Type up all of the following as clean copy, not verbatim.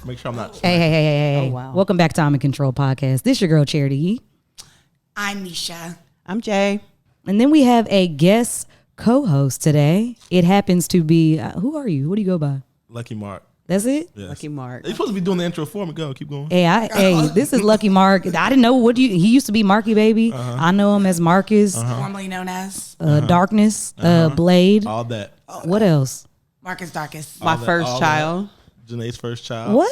Make sure I'm not. Hey. Oh, wow. Welcome back to I'm in Control podcast. This your girl, Charity. I'm Nisha. I'm Jay. And then we have a guest co-host today. It happens to be, who are you? What do you go by? Lucky Marc. That's it? Yes. Lucky Marc. You're supposed to be doing the intro for me. Go, keep going. Hey, this is Lucky Marc. I didn't know he used to be Marky Baby. I know him as Marcus, Formerly known as Darkness, Blade. All that. What else? Marcus Darkest. My first child. Janae's first child. What?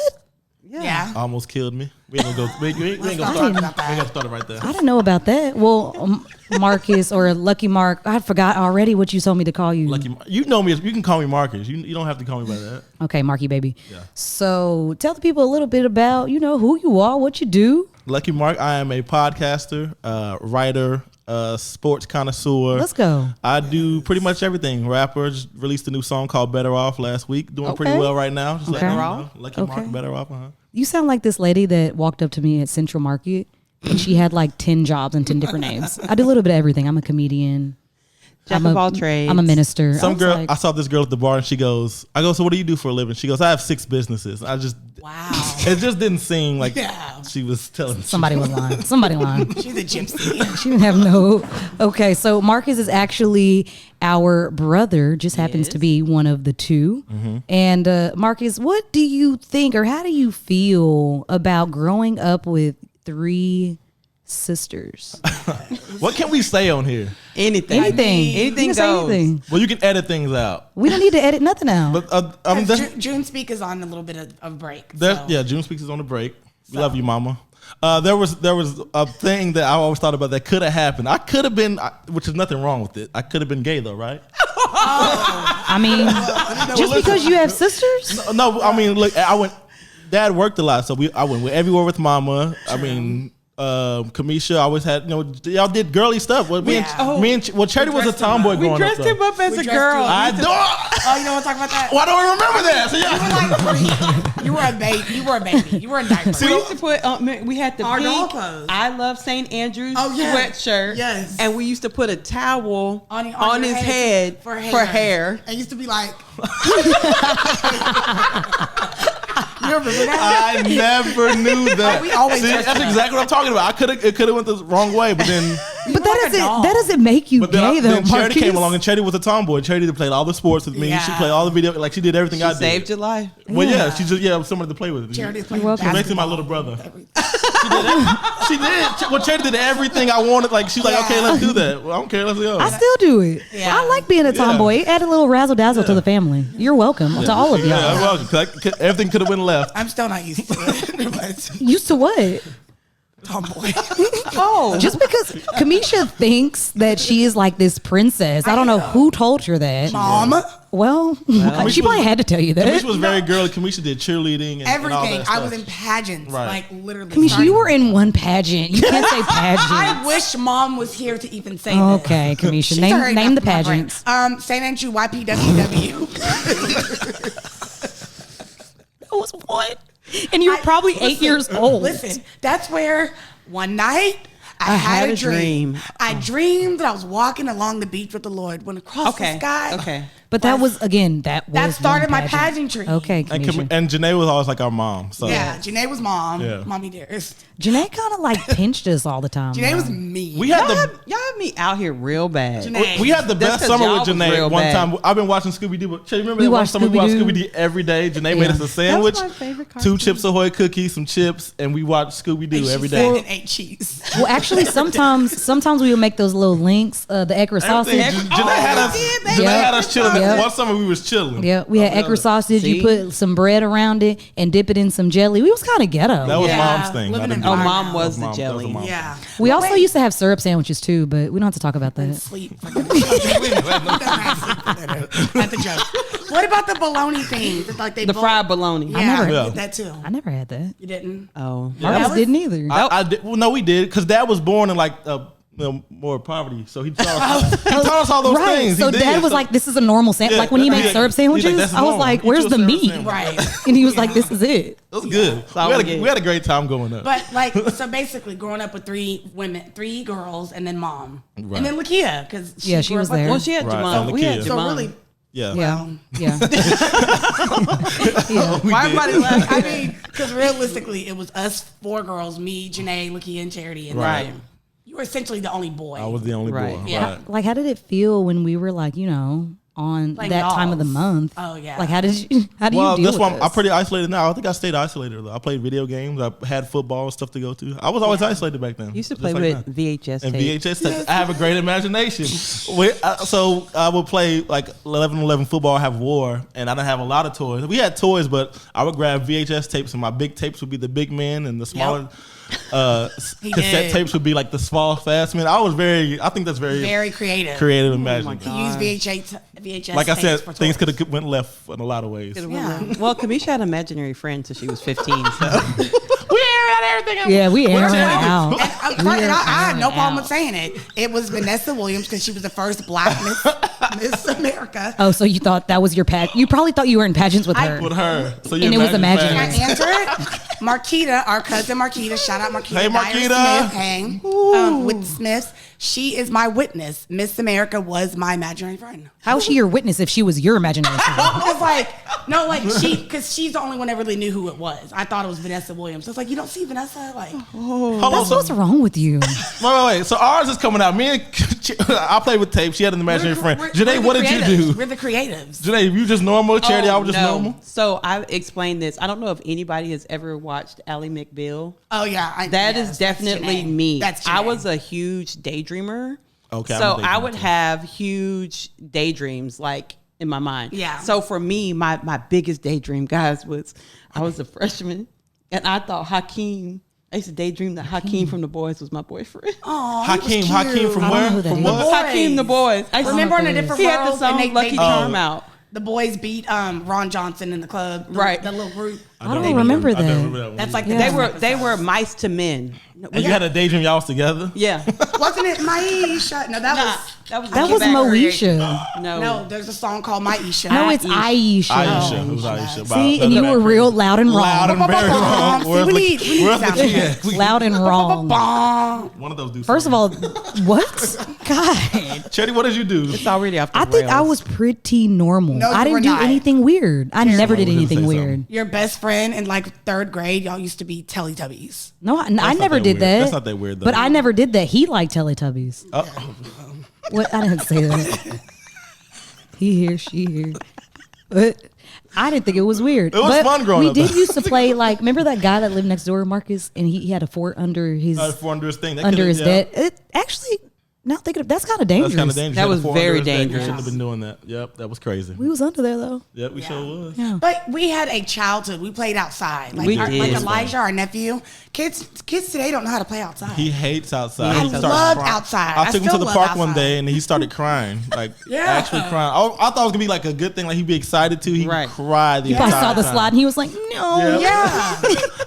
Yeah. Almost killed me. We ain't gonna go. We ain't gonna Let's start. not talk about that. We gotta start it right there. I didn't know about that. Well, Marcus or Lucky Marc, I forgot already what you told me to call you. Lucky, you know me. You can call me Marcus. You don't have to call me by that. Okay, Marky Baby. Yeah. So tell the people a little bit about, who you are, what you do. Lucky Marc. I am a podcaster, writer, sports connoisseur. Let's go. I do pretty much everything. Rapper. Just released a new song called Better Off last week. Doing pretty well right now. Just letting you know. Lucky Marc, Better Off. You sound like this lady that walked up to me at Central Market and she had like 10 jobs and 10 different names. I do a little bit of everything. I'm a comedian. Jack of all trades. I'm a minister. I saw this girl at the bar and she goes, so what do you do for a living? She goes, I have 6 businesses. Wow. It just didn't seem like she was telling somebody was lying. Somebody lying. She's a gypsy. She didn't have no. Okay, so Marcus is actually our brother, just happens to be one of the two. Mm-hmm. And Marcus, what do you think or how do you feel about growing up with 3 sisters? What can we say on here? Anything goes. Anything. Well, you can edit things out. We don't need to edit nothing out. But Junespeak is on a little bit of break. Yeah, Junespeak is on the break. We love you, Mama. There was a thing that I always thought about that could have happened. I could have been, which is nothing wrong with it. I could have been gay though, right? I mean, just because you have sisters? No, I mean, look, Dad worked a lot, so I went everywhere with Mama. I mean. Kamisha always had, y'all did girly stuff. Well, Charity was a tomboy growing up. We dressed him up as a girl. I don't. Oh, you don't want to talk about that? Why don't I remember that? So, you were a baby. You were a diaper. We used to put, we had the Our doll pink clothes. I Love St. Andrew's sweatshirt. Yes. And we used to put a towel on his head for hair. It used to be like... You remember that? I never knew that. We always that's exactly what I'm talking about. It could have went the wrong way, but then. But that doesn't make you gay though. Then Charity came along, and Charity was a tomboy. Charity played all the sports with me. Yeah. She played all the video, like she did everything I did. Saved your life. Well, yeah, she just somebody to play with. Charity She's played basically my little brother. She did. Well, Charity did everything I wanted. Like she's like, okay, let's do that. Well, I don't care. Let's go. I still do it. Yeah. I like being a tomboy. It added a little razzle dazzle to the family. You're welcome to all of y'all. Yeah, I'm welcome. 'Cause everything could have went left. I'm still not used to it. But Used to what? tomboy. Just because Kamisha thinks that she is like this princess. I don't know who told her that. Mom. Well, she probably had to tell you that. Kamisha was very girly. Kamisha did cheerleading and Everything. all that stuff. I was in pageants. Right. Like literally. Kamisha, you were in one pageant. You can't say pageant. I wish Mom was here to even say this. Okay, Kamisha, name the pageants. St. Andrew YPWW. That was what? And you were probably 8 years old. Listen, that's where one night I had a dream. I dreamed that I was walking along the beach with the Lord when across the sky. Okay. But that was, again, that started one my pageantry. Okay, Kamisha. And Janae was always like our mom. So. Yeah, Janae was mom. Yeah. Mommy dearest. Janae kind of like pinched us all the time. Janae was mean. We had y'all had me out here real bad. Janae. We had the That's best 'cause summer y'all with was Janae. real One bad. time, I've been watching Scooby-Doo. Remember We that one watched summer we watched Scooby-Doo. Scooby-Doo every day? Janae made us a sandwich, That was my favorite 2 cartoon. Chips Ahoy cookies, some chips, and we watched Scooby-Doo every day. And ate cheese. Well, actually, sometimes we would make those little links, the Ekra sausage. Janae had us chilling. Yep. One summer we was chilling. Yeah, we had Ekra sausage. See? You put some bread around it and dip it in some jelly. We was kind of ghetto. That was Yeah. mom's thing. Living I didn't in do that. Mom was That the mom- jelly. that was a mom. Yeah. We also used to have syrup sandwiches too, but we don't have to talk about that. Sleep. That's a joke. What about the bologna thing? Like The fried bologna. Yeah, never- I Yeah. did that too. I never had that. You didn't? Oh. Marcus didn't either. I did. Well, no, we did because Dad was born in like more poverty, so he taught us all those Right. things. So He Dad did. was like, "This is a normal sandwich." Yeah, Like when he made yeah. syrup He's like, sandwiches, "That's I was normal. like, Eat "Where's your the syrup meat?" sandwich. Right. And he was like, "This is it." It was good. We had a great time going up. But like, so basically, growing up with 3 women, 3 girls, and then mom, Right. and then Lakia, because Yeah, she was there. Well, she had Right. Jamon. So We had Lakia. So Jamon. really, Yeah. Yeah. Yeah. Why everybody laughing? I mean, because realistically, it was us 4 girls, me, Janae, Lucky, and Charity. And Right. you were essentially the only boy. I was the only Right. boy. Yeah. Right. Like, how did it feel when we were like, on Playing that time of the dolls. month? Oh, yeah. Like, how do you deal Well, that's why with I'm pretty isolated now. I think I stayed isolated. I played video games. I had football and stuff to go to. I was always isolated back then. You used to just play like with that. VHS And tape. VHS tapes. I have a great imagination. So I would play like 11 football, have war, and I didn't have a lot of toys. We had toys, but I would grab VHS tapes, and my big tapes would be the big men, and the smaller cassette did. tapes would be like the small fast men. I think that's very creative. creative imagination. To use VHS Like I tapes said, for things toys. could have went left in a lot of ways. Yeah. Well, Kamisha had an imaginary friend since she was 15. So We aired out everything. Yeah, we aired Where's it Charity? out. And I had no problem with saying it. It was Vanessa Williams because she was the first Black Miss America. Oh, so you thought that was your You probably thought you were in pageants with her. With her. So And it was Can imaginary. I answer it? Marquita, our cousin Marquita, shout out Marquita. Hey, Dyer Marquita. Smith, hey, with the Smiths. She is my witness. Miss America was my imaginary friend. How was she your witness if she was your imaginary friend? Because because she's the only one that really knew who it was. I thought it was Vanessa Williams. So it's like, you don't see Vanessa? Like, Hold on. That's what's wrong with you. Wait. So ours is coming out. Me and I played with tape. She had an imaginary friend. Janae, what did you do? We're the creatives. Janae, you just normal? Charity, I was just normal? So I explained this. I don't know if anybody has ever watched Ally McBeal. Oh, yeah. That yes, is that's definitely Janae. me. That's I Janae. was a huge daydreamer. Okay, I'm So a daydreamer I would too. have huge daydreams like in my mind. Yeah. So for me, my biggest daydream, guys, was I was a freshman and I thought Hakeem. I used to daydream that Hakeem from The Boys was my boyfriend. Oh, Hakeem from I don't know where? who that From is. what? Boys. Hakeem The Boys. I used to- Remember in a different he world? had the song and Lucky they- Charm out. The boys beat Ron Johnson in the club. Right. The little group. I don't remember I don't that. remember that one. That's like the They best were episode. mice to men. And you had a daydream y'all was together? Yeah. Wasn't it Maisha? No, that was. that was That was Moesha. No. There's a song called Maisha. No, it's Aisha. Aisha. It was Aisha. See, and you were real loud and Loud wrong. and very wrong. See, Where's we the- need where's the sound key effects. at? Loud and wrong. One of those do First of something. all, what? God. Charity, what did you do? It's already off the I think I rails. was pretty normal. No, I you were didn't do not. anything weird. I never did I was gonna anything say weird. something. Your best friend in like 3rd grade, y'all used to be Teletubbies. No, I not never that did weird. that. That's not that weird, though. But I never did that. He liked Teletubbies. Oh, What? I didn't say that. He here, she here. But I didn't think it was weird. It was But fun growing we up, did though. used to play like. Remember that guy that lived next door, Marcus, and he had a fort under his for under his thing. That under could've- his yeah. bed. It actually. Now thinking of that's kind of dangerous. That's kind of dangerous. That You had was to fall very under his bed. You dangerous. shouldn't have been doing that. Yep, that was crazy. We was under there though. Yep, we sure was. Yeah. But we had a childhood. We played outside. Like, We like did. Elijah, our nephew. Kids today don't know how to play outside. He hates outside. I He started loved crying. outside. I took him to still the love park one outside. day and he started crying. Like Yeah. actually crying. I thought it was gonna be like a good thing, like he'd be excited too. He Right. cried the He entire probably saw the time. slide and he was like, no. Yeah. Yeah.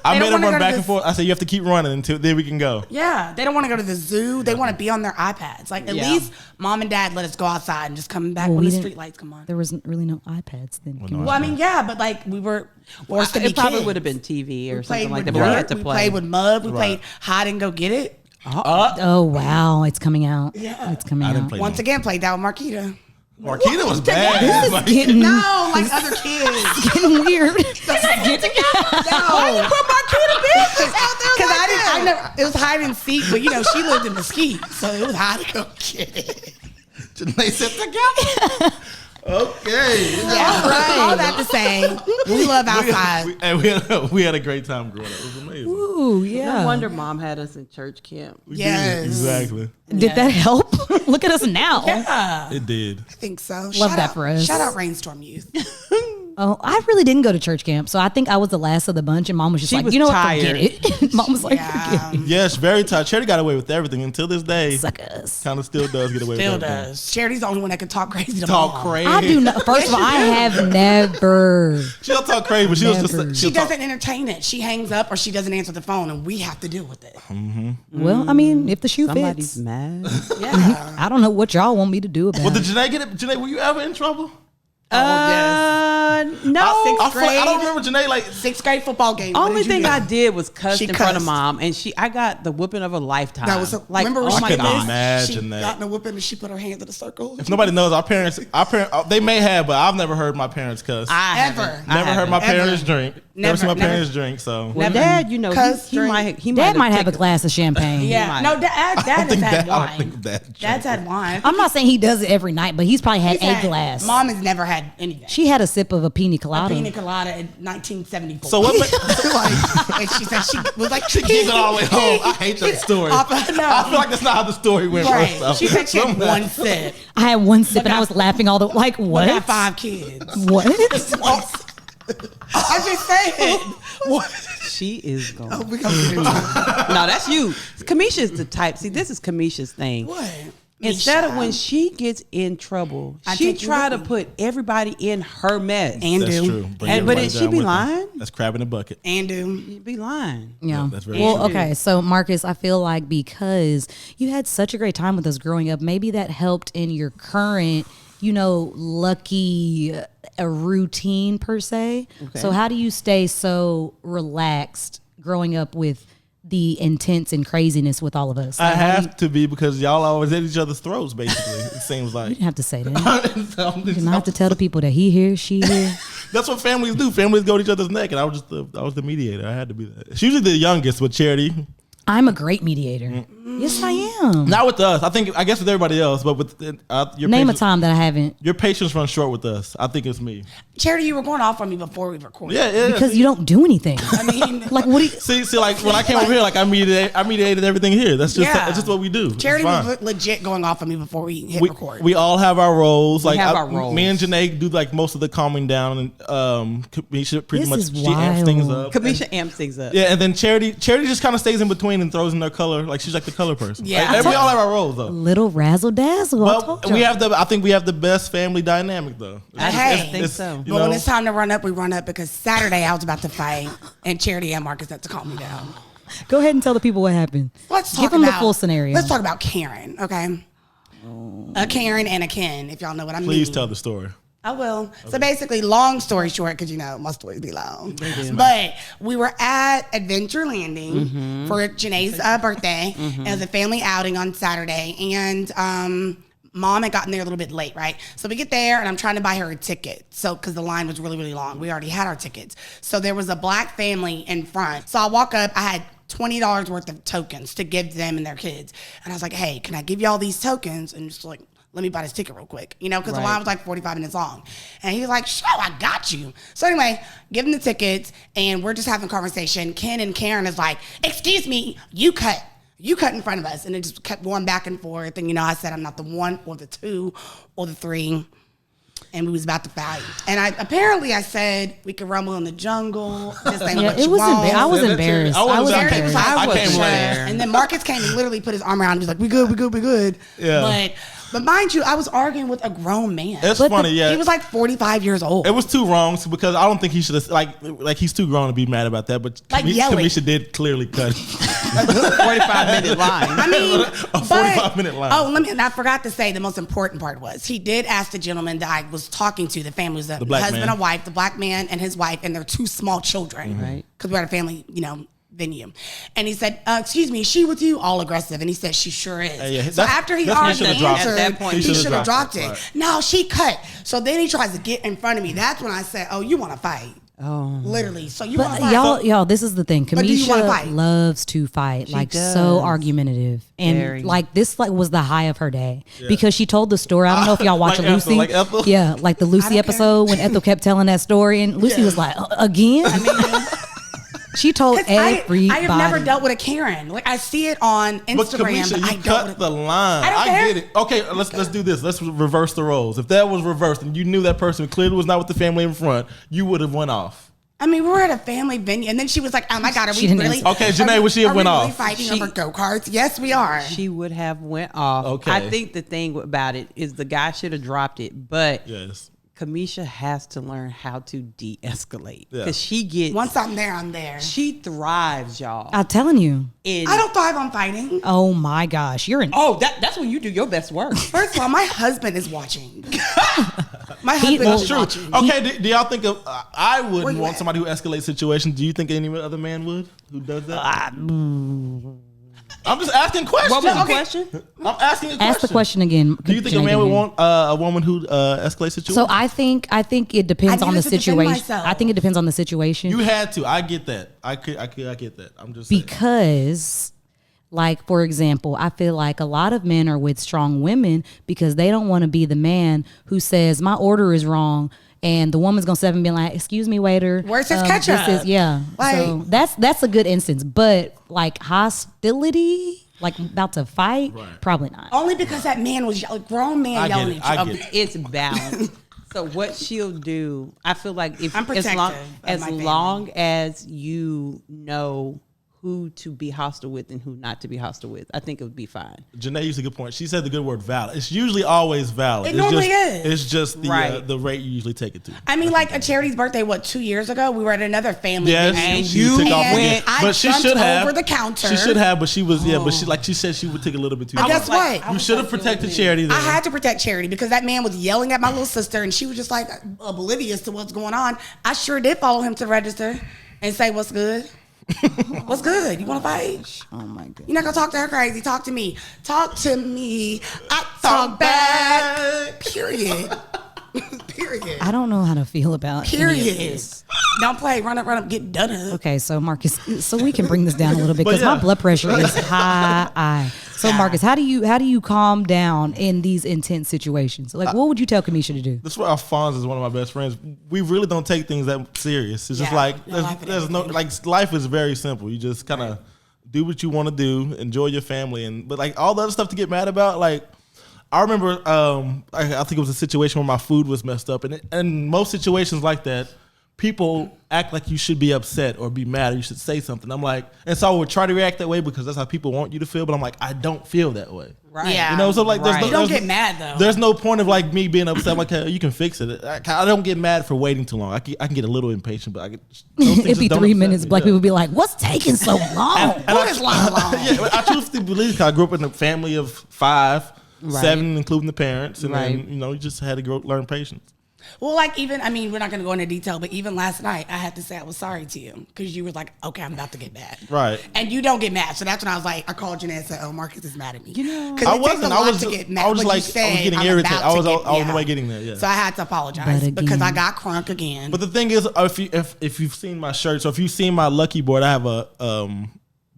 I They made don't him wanna run go to back and this- forth. I said, you have to keep running until then we can go. Yeah, they don't want to go to the zoo. They want to be on their iPads. Like, at Yeah. least mom and dad let us go outside and just come back Well, when we the didn't- street lights come on. There wasn't really no iPads then. no, Well, I mean, yeah, but like we were forced to be It probably kids. would have been TV or We something played like with that, but we dirt, had to we play. played with mud. We Right. played hide and go get it. Oh wow, it's coming out. Yeah. It's coming I didn't out. play Once again, played that with Marquita. Marquita was bad. Like, Getting, No, like other kids. getting weird. Why you put Marquita business out there? Because I never. It was hide and seek, but you know she lived in Mesquite, so it was hide and go get it. Janae said together. Okay. Yeah, all that to say, we love outside. We had a great time growing up. It was amazing. Ooh, yeah. No wonder mom had us in church camp. We Yes. did. Exactly. Did that help? Look at us now. Yeah, It did. I think so. Love that for us. Shout out Rainstorm Youth. Oh, I really didn't go to church camp, so I think I was the last of the bunch, and mom was just She like, was you know tired. what, forget it. Mom was like, Yeah, forget it. Yes, very tight. Charity got away with everything until this day. Suckers. Kind of still does get away still with everything. does. Charity's the only one that can talk crazy to Talk mom. crazy. I do not. First of all, I have never. She'll talk crazy, but she'll Never. just. She doesn't entertain it. She hangs up or she doesn't answer the phone, and we have to deal with it. Well, I mean, if the shoe Somebody's fits, mad. Yeah. I don't know what y'all want me to do about Well, did it. Janae get it? Janae, were you ever in trouble? No. I don't remember Janae like. Sixth grade football game. Only thing I did was cuss She in front of cussed. mom, and I got the whooping of a lifetime. That was remember when oh she my did god, this? Imagine she that. got in a whooping and she put her hands in a circle. If nobody knows, our parents, they may have, but I've never heard my parents cuss. Ever. Never heard my parents drink. Never seen my Never. parents drink. So Well, Dad, you know, Cuss, he might Dad might have a taken- glass of champagne. Yeah. might. No, Dad has had I don't think wine. that. Dad's had wine. I'm not saying he does it every night, but he's probably had He's a had- glass. Mom has never had anything. She had a sip of a pina A colada. pina colada in 1974. So what? Like, and she said she was like She keeps it all the way home. I hate that story. No. I feel like that's not how the story went. Right. First off. She said she had one sip. I had one sip and I was laughing all the like But what? got 5 kids. What? I'm just saying. What? She is going. We gonna get into it. No, that's you. Kamisha's the type. See, this is Kamisha's thing. What? Instead of Misha. when she gets in trouble, I she take you try with to me. put everybody in her mess. And That's do. true. Bring And- but everybody did she down be with her. lying? That's crab in a bucket. And do. You be lying. Yeah. that's very well, true. okay. So, Marcus, I feel like because you had such a great time with us growing up, maybe that helped in your current, lucky routine per se. Okay. So, how do you stay so relaxed growing up with the intense and craziness with all of us? I Like, how do have to be because y'all always at each other's throats. Basically, it seems you like. didn't have to say that. So, You don't have to tell the people that he here, she here. that's what families do. Families go to each other's neck, and I was the mediator. I had to be that. It's usually the youngest with Charity. I'm a great mediator. Yes, I am. Not with us. I guess with everybody else, but with your Name a patience, time that I haven't. your patience runs short with us. I think it's me. Charity, you were going off on me before we recorded. Yeah. Because you don't do anything. I mean, Like, what do you. See, like when I came over here, like I mediated everything here. That's just what we do. It's Charity fine. was legit going off on me before we hit record. We all have our roles. Like have our roles. Me and Janae do like most of the calming down, and Kamisha pretty This much is she amps things wild. up. Kamisha amps things up. Yeah, and then Charity just kind of stays in between and throws in their color. Like she's like the color person. Yeah. Like, we all have our roles though. Little razzle dazzle. But I think we have the best family dynamic though. I think so. You But when know, it's time to run up, we run up because Saturday I was about to fight, and Charity and Marcus had to calm me down. Go ahead and tell the people what happened. Let's talk Give them about the full scenario. Let's talk about Karen, okay? A Karen and a Ken, if y'all know what I mean. please tell the story. I will. So basically, long story short, because my stories be long. But we were at Adventure Landing for Janae's birthday. It was a family outing on Saturday, and Mom had gotten there a little bit late, right? So we get there, and I'm trying to buy her a ticket. So because the line was really, really long, we already had our tickets. So there was a black family in front. So I walk up. I had $20 worth of tokens to give them and their kids, and I was like, "Hey, can I give you all these tokens?" And just like, let me buy this ticket real quick, because the line was like 45 minutes long. And he was like, sure, I got you. So anyway, give him the tickets, and we're just having a conversation. Ken and Karen is like, excuse me, you cut in front of us. And it just kept going back and forth. And, I said, I'm not the 1 or the 2 or the 3. And we was about to fight. And I said, we could rumble in the jungle. This ain't what it you was want. I was Yeah, that's embarrassed. it. I was Charity was like, I came sure. late. And then Marcus came and literally put his arm around me. He was like, we good. Yeah. But mind you, I was arguing with a grown man. It's funny, yeah. He was like 45 years old. It was two wrongs because I don't think he should have like he's too grown to be mad about that. But Like yelling. Kamisha did clearly cut 45-minute line. I mean, a 45-minute line. Oh, and I forgot to say the most important part was he did ask the gentleman that I was talking to, the family was the black husband man. and wife, the black man and his wife, and their 2 small children. Right. Because we're at a family, venue. And he said, excuse me, is she with you? All aggressive. And he said, she sure is. Yeah, so after he that's when he already should've dropped it. answered, At that point, he he should've should have dropped dropped it. it. Right. No, she cut. So then he tries to get in front of me. That's when I said, oh, you want to fight. Oh. Literally. So you want to But fight. y'all, this is the thing. But do you wanna fight? Kamisha loves to fight, She like does. so argumentative, and Very. like this, was the high of her day because she told the story. I don't know if y'all watch Like Ethel, Lucy, like Ethel? yeah, like the Lucy don't care. episode when Ethel kept telling that story, and Lucy was like, again. She told 'Cause everybody. I have never dealt with a Karen. Like I see it on But Instagram, Kamisha, but I you dealt cut with the line. I don't care. get it. Okay, let's do this. Let's reverse the roles. If that was reversed and you knew that person clearly was not with the family in front, you would have went off. I mean, we were at a family venue, and then she was like, "Oh my God, are She we didn't really?" answer. Okay, Janae, would she have are we went really off? fighting over go karts? Yes, we are. She would have went off. Okay. I think the thing about it is the guy should have dropped it, but Yes. Kamisha has to learn how to de-escalate Yeah. because she gets. Once I'm there, I'm there. She thrives, y'all. I'm telling you. in, I don't thrive on fighting. Oh my gosh, you're an. Oh, that's when you do your best work. First of all, my husband is watching. My husband That's is true. watching. Okay, do y'all think of? I Where wouldn't you want at? somebody who escalates situations. Do you think any other man would who does that? I'm just asking questions. What was the question? I'm asking a question. Ask the question again. Do you think a man would want a woman who escalates situations? So I think it depends I on the needed to defend situation. myself. I think it depends on the situation. You had to. I get that. I get that. I'm just saying. Because, like, for example, I feel like a lot of men are with strong women because they don't want to be the man who says my order is wrong, and the woman's gonna step and be like, "Excuse me, waiter, Where's his ketchup?" Yeah, Like- so that's a good instance. But like hostility, like about to fight, probably not. Only because that man was a grown man I get yelling it. at I you. get it. It's balanced. So what she'll do, I feel like if I'm protective of as my family. long as you know who to be hostile with and who not to be hostile with, I think it would be fine. Janae used a good point. She said the good word valid. It's usually always valid. It It's normally just, is. It's just the Right. the rate you usually take it to. I mean, like a Charity's birthday, 2 years ago? We were at another family Yes, venue. she took off and again. I But she jumped should have. over the counter. She should have, but she was but she like she said she would take a little bit too. But far. guess what? You should have protected Charity. Then. I had to protect Charity because that man was yelling at my little sister, and she was just like oblivious to what's going on. I sure did follow him to register and say, "What's good? What's good? You want to fight? Oh my god. You're not gonna talk to her crazy. Talk to me. Talk to me. I talk back. Period. Period. I don't know how to feel about any of Period. this. Don't play. Run up. Get done up. Okay, so Marcus, so we can bring this down a little bit But because yeah. my blood pressure is high. So Marcus, how do you calm down in these intense situations? Like, what would you tell Kamisha to do? That's why Alphonse is one of my best friends. We really don't take things that serious. It's just Yeah, like no life and there's no everything. like life is very simple. You just kind of do what you want to do, enjoy your family, but like all the other stuff to get mad about, like. I remember, I think it was a situation where my food was messed up, and in most situations like that, people act like you should be upset or be mad or you should say something. I'm like, and so I would try to react that way because that's how people want you to feel, but I'm like, I don't feel that way. Right. Yeah. You know, so like, Right. there's You no, don't there's, get mad though. there's no point of like me being upset. I'm like, hey, you can fix it. I don't get mad for waiting too long. I can get a little impatient, but I get those things It'd be just don't 3 upset minutes. me. Black Yeah. people would be like, "What's taking so long?" What is long? Yeah, I truthfully believe because I grew up in a family of 5, 7, including the parents, and Right. then you just had to learn patience. Well, like even, I mean, we're not going to go into detail, but even last night, I had to say I was sorry to you because you were like, okay, I'm about to get mad. Right. And you don't get mad. So that's when I was like, I called Janae and said, oh, Marcus is mad at me. You know, because I it takes a wasn't. lot I was. to get mad. I was but like. you said, I was getting I'm irritated. about I was to on get- the way getting there. Yeah. So I had to apologize But because I again- got crunk again. But the thing is, if you've seen my shirts, or if you've seen my Lucky board, I have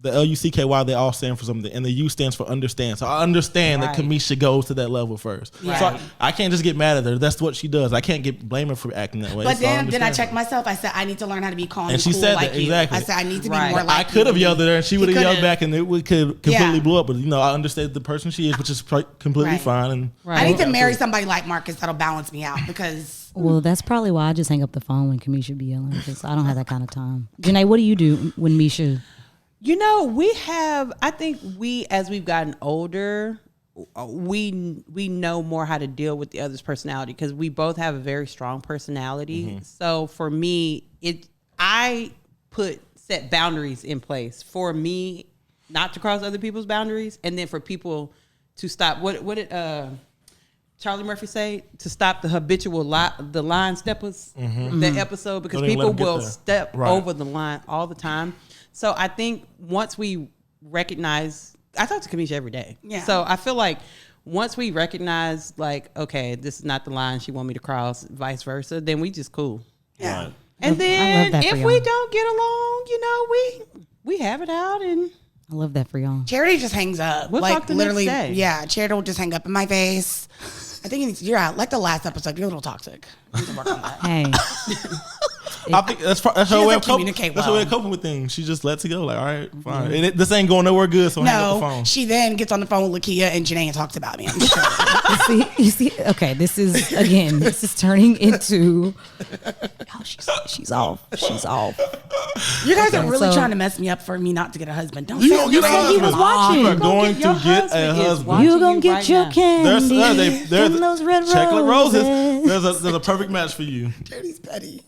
the LUCKY. They all stand for something, and the U stands for understand. So I understand Right. that Kamisha goes to that level first. Right. So I can't just get mad at her. That's what she does. I can't blame her for acting that way. But So then I understand checked her. myself. I said, I need to learn how to be calm And and she cool said like that, you. exactly. I said, I need to be Right. more like I could have you. yelled at her, and she would have could've. yelled back, and it could completely Yeah. blew up. But I understand the person she is, which is completely Right. fine. And I need to marry somebody like Marcus that'll balance me out because Well, that's probably why I just hang up the phone when Kamisha be yelling because I don't have that kind of time. Janae, what do you do when Misha? You know, I think as we've gotten older, we know more how to deal with the other's personality because we both have a very strong personality. Mm-hmm. So for me, I set boundaries in place for me not to cross other people's boundaries, and then for people to stop. What did Charlie Murphy say? To stop the habitual the line steppers. That episode because Don't even let people them get will there. step Right. over the line all the time. So I think once we recognize, I talk to Kamisha every day. Yeah. So I feel like once we recognize, like, okay, this is not the line she want me to cross, vice versa, then we just cool. yeah. Right. And I then love that for if we y'all. don't get along, we have it out and I love that for y'all. Charity just hangs up. We'll like talk the literally, next day. yeah. Charity will just hang up in my face. I think you're out. Like the last episode, you're a little toxic. You need to work on that. Hey, I think that's her way doesn't of coping. communicate That's her way well. of coping with things. She just lets it go. Like, all right, fine. And this ain't going nowhere good. So hang up the No, phone. she then gets on the phone with Lakia and Janae and talks about me. I'm sure. you see, okay, this is turning into. Oh, she's off. She's off. You guys are Okay, really so- trying to mess me up for me not to get a husband. Don't You say gonna you get a said he was husband. watching. You are You going your to get a husband is husband. watching. You gonna you get right your now. candy. There's from those red chocolate roses. roses. There's a perfect match for you. Charity's petty.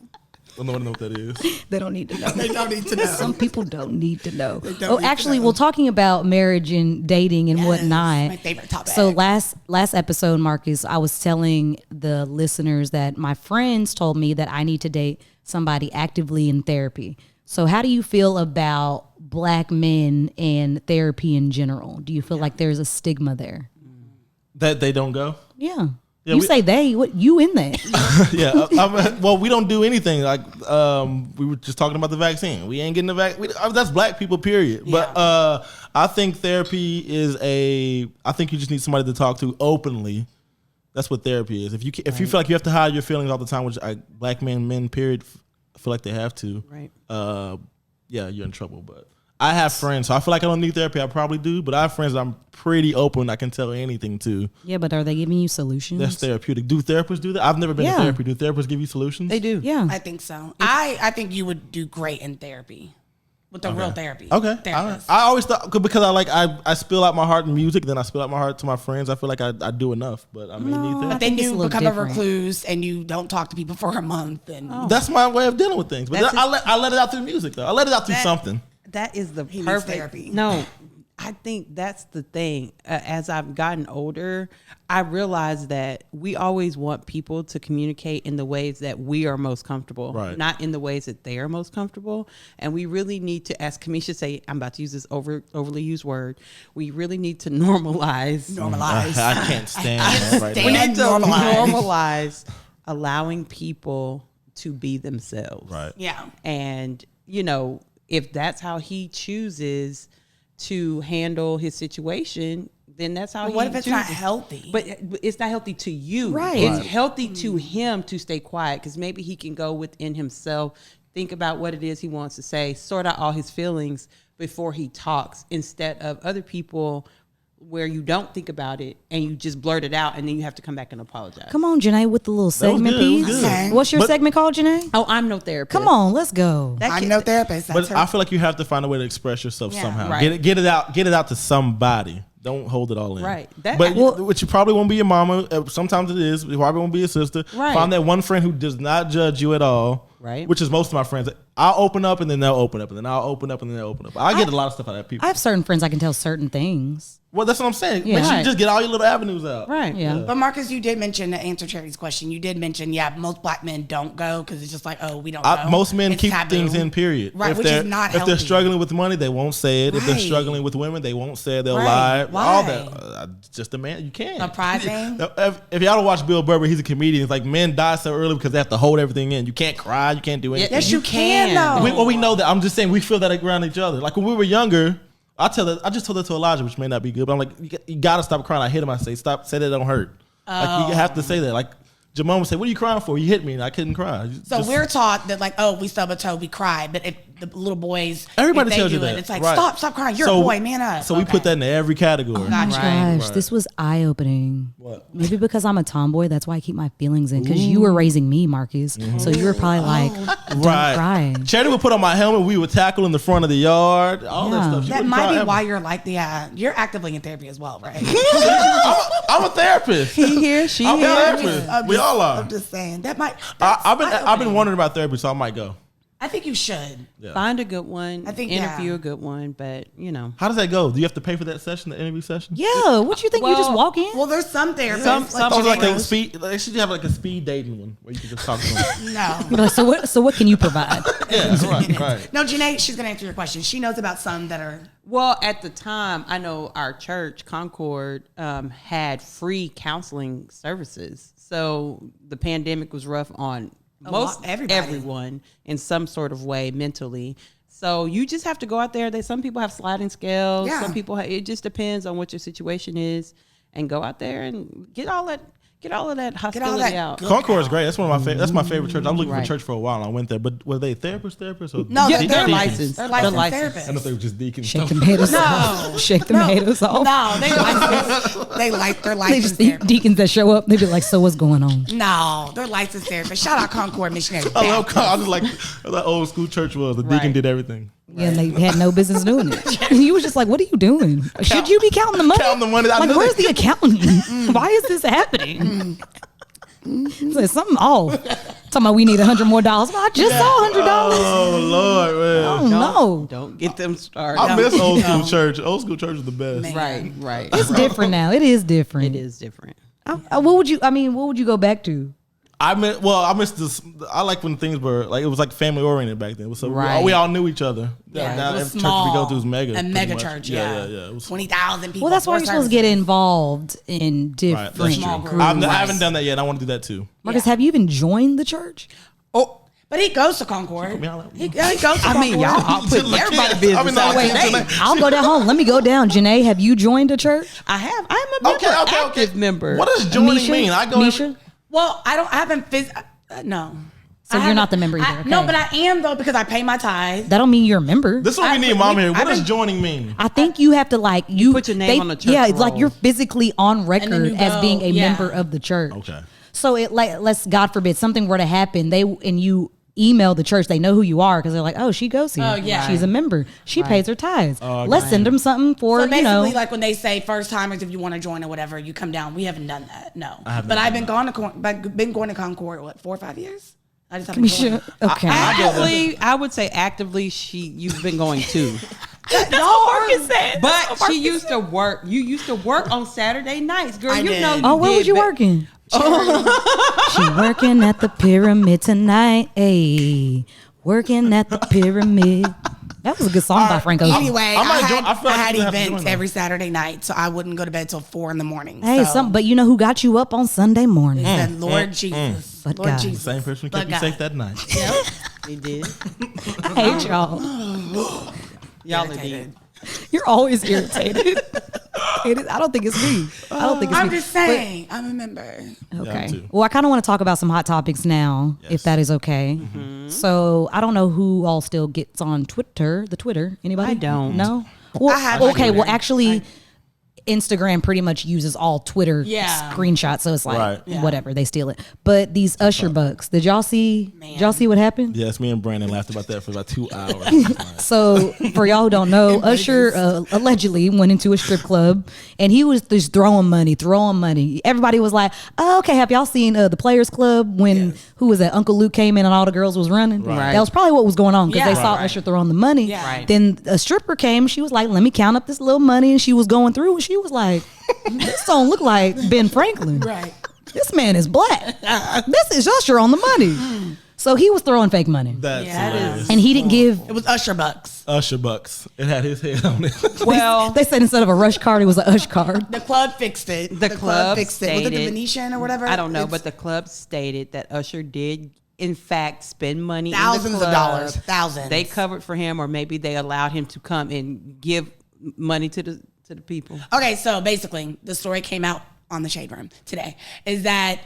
don't know what that is. They don't need to know. They don't need to know. Some people don't need to know. don't Oh, need to actually, know. well, talking about marriage and dating and Yes, whatnot. my favorite topic. So last episode, Marcus, I was telling the listeners that my friends told me that I need to date somebody actively in therapy. So how do you feel about Black men and therapy in general? Do you feel like there's a stigma there? That they don't go. Yeah. Yeah, You say they, what you in there? Yeah. Well, we don't do anything. Like we were just talking about the vaccine. We ain't getting the vaccine. That's Black people, period. But I think therapy is I think you just need somebody to talk to openly. That's what therapy is. If you feel like you have to hide your feelings all the time, which Black men, period, feel like they have to. Right. Yeah, you're in trouble. But I have friends, so I feel like I don't need therapy. I probably do, but I have friends that I'm pretty open. I can tell anything to. Yeah, but are they giving you solutions? That's therapeutic. Do therapists do that? I've never been to therapy. Do therapists give you solutions? They do. Yeah. I think so. I think you would do great in therapy. With the real therapy. Okay. Therapist. I always thought, because I spill out my heart in music, then I spill out my heart to my friends. I feel like I do enough, but I may need I therapy. think Then it's a you little become different. a recluse and you don't talk to people for a month. And That's my way of dealing with things. But That's I let it out through music, though. I let it out through something. That is the needs perfect therapy. No, I think that's the thing. As I've gotten older, I realize that we always want people to communicate in the ways that we are most comfortable, Right. not in the ways that they are most comfortable. And we really need to, as Kamisha say, I'm about to use this overly used word. We really need to normalize. I can't stand that right We now. need to Normalize. normalize allowing people to be themselves. Right. yeah. And, if that's how he chooses to handle his situation, then that's how But he what if it's not chooses. healthy? But it's not healthy to you. Right. It's Right. healthy to him to stay quiet because maybe he can go within himself, think about what it is he wants to say, sort out all his feelings before he talks, instead of other people where you don't think about it and you just blurt it out and then you have to come back and apologize. Come on, Janae, with the little segment good, it was piece. good. Okay. What's your But- segment called, Janae? Oh, I'm no therapist. Come on, let's go. That I'm kid- no therapist. That's But her. I feel like you have to find a way to express yourself Yeah. somehow. Right. Get it out to somebody. Don't hold it all in. Right. Which you probably won't be your mama. Sometimes it is. You probably won't be your sister. Right. Find that one friend who does not judge you at all. Right. Which is most of my friends. I'll open up and then they'll open up and then I'll open up and then they'll open up. I get a lot of stuff out of people. I have certain friends I can tell certain things. Well, that's what I'm saying. Yeah. Make sure you Right. just get all your little avenues out. Right. Yeah. But Marcus, you did mention, to answer Charity's question, you did mention, most Black men don't go because it's just like, we don't go. Most men It's keep taboo. things in, period. Right, If which they're, is not If they're healthy. struggling with money, they won't say it. If they're Right. struggling with women, they won't say it. They'll Right. lie. Why? All that. Just a man. You can't. Surprising. If y'all don't watch Bill Burr, he's a comedian. It's like men die so early because they have to hold everything in. You can't cry. You can't do anything. Yes, you can, though. We know that. I'm just saying we feel that around each other. Like when we were younger, I just told that to Elijah, which may not be good, but I'm like, you gotta stop crying. I hit him. I say, stop. Say that don't hurt. Like you have to say that. Like Jamon would say, what are you crying for? You hit me and I couldn't cry. So we're taught that we stub a toe, we cry. But if the little boys, Everybody if they tells you do that. it, it's like, Right. stop crying. You're a boy, man up. So we put that in every category. Oh my Gotcha. gosh, Right. this was eye opening. What? Maybe because I'm a tomboy, that's why I keep my feelings in. Because you were raising me, Marcus, so you were probably like, don't cry. Charity would put on my helmet. We would tackle in the front of the yard. All Yeah. that stuff. She That wouldn't might cry be ever. why you're like you're actively in therapy as well, right? I'm a therapist. He here, she I'm a here. therapist. We all are. I'm just saying that might. I've been eye-opening. wondering about therapy, so I might go. I think you should. Yeah. Find a good one. I think, interview yeah. a good one, but How does that go? Do you have to pay for that session, the interview session? Yeah, what you think? You just Well- walk in? Well, there's some therapists. Some I was like a Janae. speed. They should have like a speed dating one where you can just talk to them. No. You're like, so what can you provide? Yeah, right. No, Janae, she's gonna answer your question. She knows about some that are. Well, at the time, I know our church, Concord, had free counseling services. So the pandemic was rough on everybody. everyone in some sort of way mentally. So you just have to go out there. Some people have sliding scales. Yeah. Some people it just depends on what your situation is, and go out there and get all of that hostility out. good Concord is great. That's one of my favorite. That's my favorite church. I was looking for a Right. church for a while, and I went there. But were they therapists? Or No, Yeah, they're they're deacons? licensed. They're They're licensed licensed. I don't know if they were just deacons. Shake the tomatoes off. No. Shake the tomatoes off. No, they licensed. They're They licensed just eat therapists. deacons that show up. They be like, so what's going on? No, they're licensed therapists. Shout out Concord Missionary. I love Concord. I was like that old school church was. The deacon Right. did everything. Yeah, and they had no business doing it. And you was just like, what are you doing? Should you be counting the money? Counting the money. I Like, knew where's that. the accountant? Why is this happening? So something off. Talking about we need $100 more. I just saw $100. Oh Lord, man. Oh no. Don't get them started. I miss old school church. Old school church is the best. Right, right. It's different now. It is different. It is different. What would you go back to? I miss this. I like when things were like it was like family oriented back then. So Right. we all knew each other. Yeah, Now it was every small. church we go to is mega. A mega pretty much. church, Yeah. It was 20,000 people. Well, that's why you're 4 supposed to get services. involved in Right, different that's Small true. groups. I haven't done that yet. I want to do that too. Marcus, have you even joined the church? Oh, but he goes to Concord. me all out. He goes to Concord. I mean, y'all all put everybody business I mean, out. like, Wait, I'll go down home. Let me go down. Janae, have you joined a church? I have. I'm a member. Active member. What does joining Misha? mean? I go. Misha? Well, I haven't no. So you're not the member either, okay. No, but I am though because I pay my tithe. That don't mean you're a member. This is what we need, mom. Here, what does joining mean? I think you have to you put your name on the church Yeah, it's like roll. you're physically on then record you as go, being a yeah. member of the church. Okay. So let's God forbid something were to happen, you email the church, they know who you are because they're like, oh, she goes here. Oh, yeah. She's a member. She pays her tithes. okay. Let's send them something for So basically, like when they say first timers, if you want to join or whatever, you come down. We haven't done that. No, haven't but done I've been going to Concord 4 or 5 years. I just haven't Misha, joined. okay. Actively, I would say actively, you've been going too. Marcus said. But she used to work. You used to work on Saturday nights, girl. I You did. know. Oh, where was you working? She working at the pyramid tonight. Ayy. Working at the pyramid. That was a good song by Frank Ocean. Anyway, I I, might had, join- I feel like I had you have to join events that. every Saturday night, so I wouldn't go to bed till 4 in the morning. Hey, so, but you know who got you up on Sunday morning? said, Lord Jesus, But Lord God. Jesus, Same person who But kept me God. safe that night. He did. I hate y'all. Y'all are Irritated. deep. You're always irritated. I don't think it's me. I don't think it's I'm me. just saying, I'm a member. Okay. too. Well, I kind of want to talk about some hot topics now, if that is okay. So I don't know who all still gets on Twitter. The Twitter. Anybody? I don't. No. Well, I have okay. Twitter. Well, actually, Instagram pretty much uses all Twitter Yeah. screenshots, so it's like Right. Yeah. whatever, they steal it. But these Usher bucks, did y'all see? Did y'all see what happened? Yes, me and Brandon laughed about that for about 2 hours. So for y'all who don't know, Usher allegedly went into a strip club and he was just throwing money. Everybody was like, oh, okay, have y'all seen the Players Club when, who was that, Uncle Luke came in and all the girls was running? Right. That was probably what was going on because Yeah. they saw Right. Usher throwing the money. Yeah. Right. Then a stripper came, she was like, let me count up this little money, and she was going through and she was like, this don't look like Ben Franklin. Right. This man is black. This is Usher on the money. So he was throwing fake money. That's Yeah, it hilarious. And he didn't give. It was Usher Bucks. Usher Bucks. It had his head on it. Well, They said instead of a rush card, it was a Ush card. The club fixed it. The club fixed it. Was it the stated- Venetian or whatever? I don't know, It's but the club stated that Usher did, in fact, spend money. Thousands in the of club. dollars. Thousands. They covered for him, or maybe they allowed him to come and give money to the people. Okay, so basically, the story came out on the Shade Room today. Is that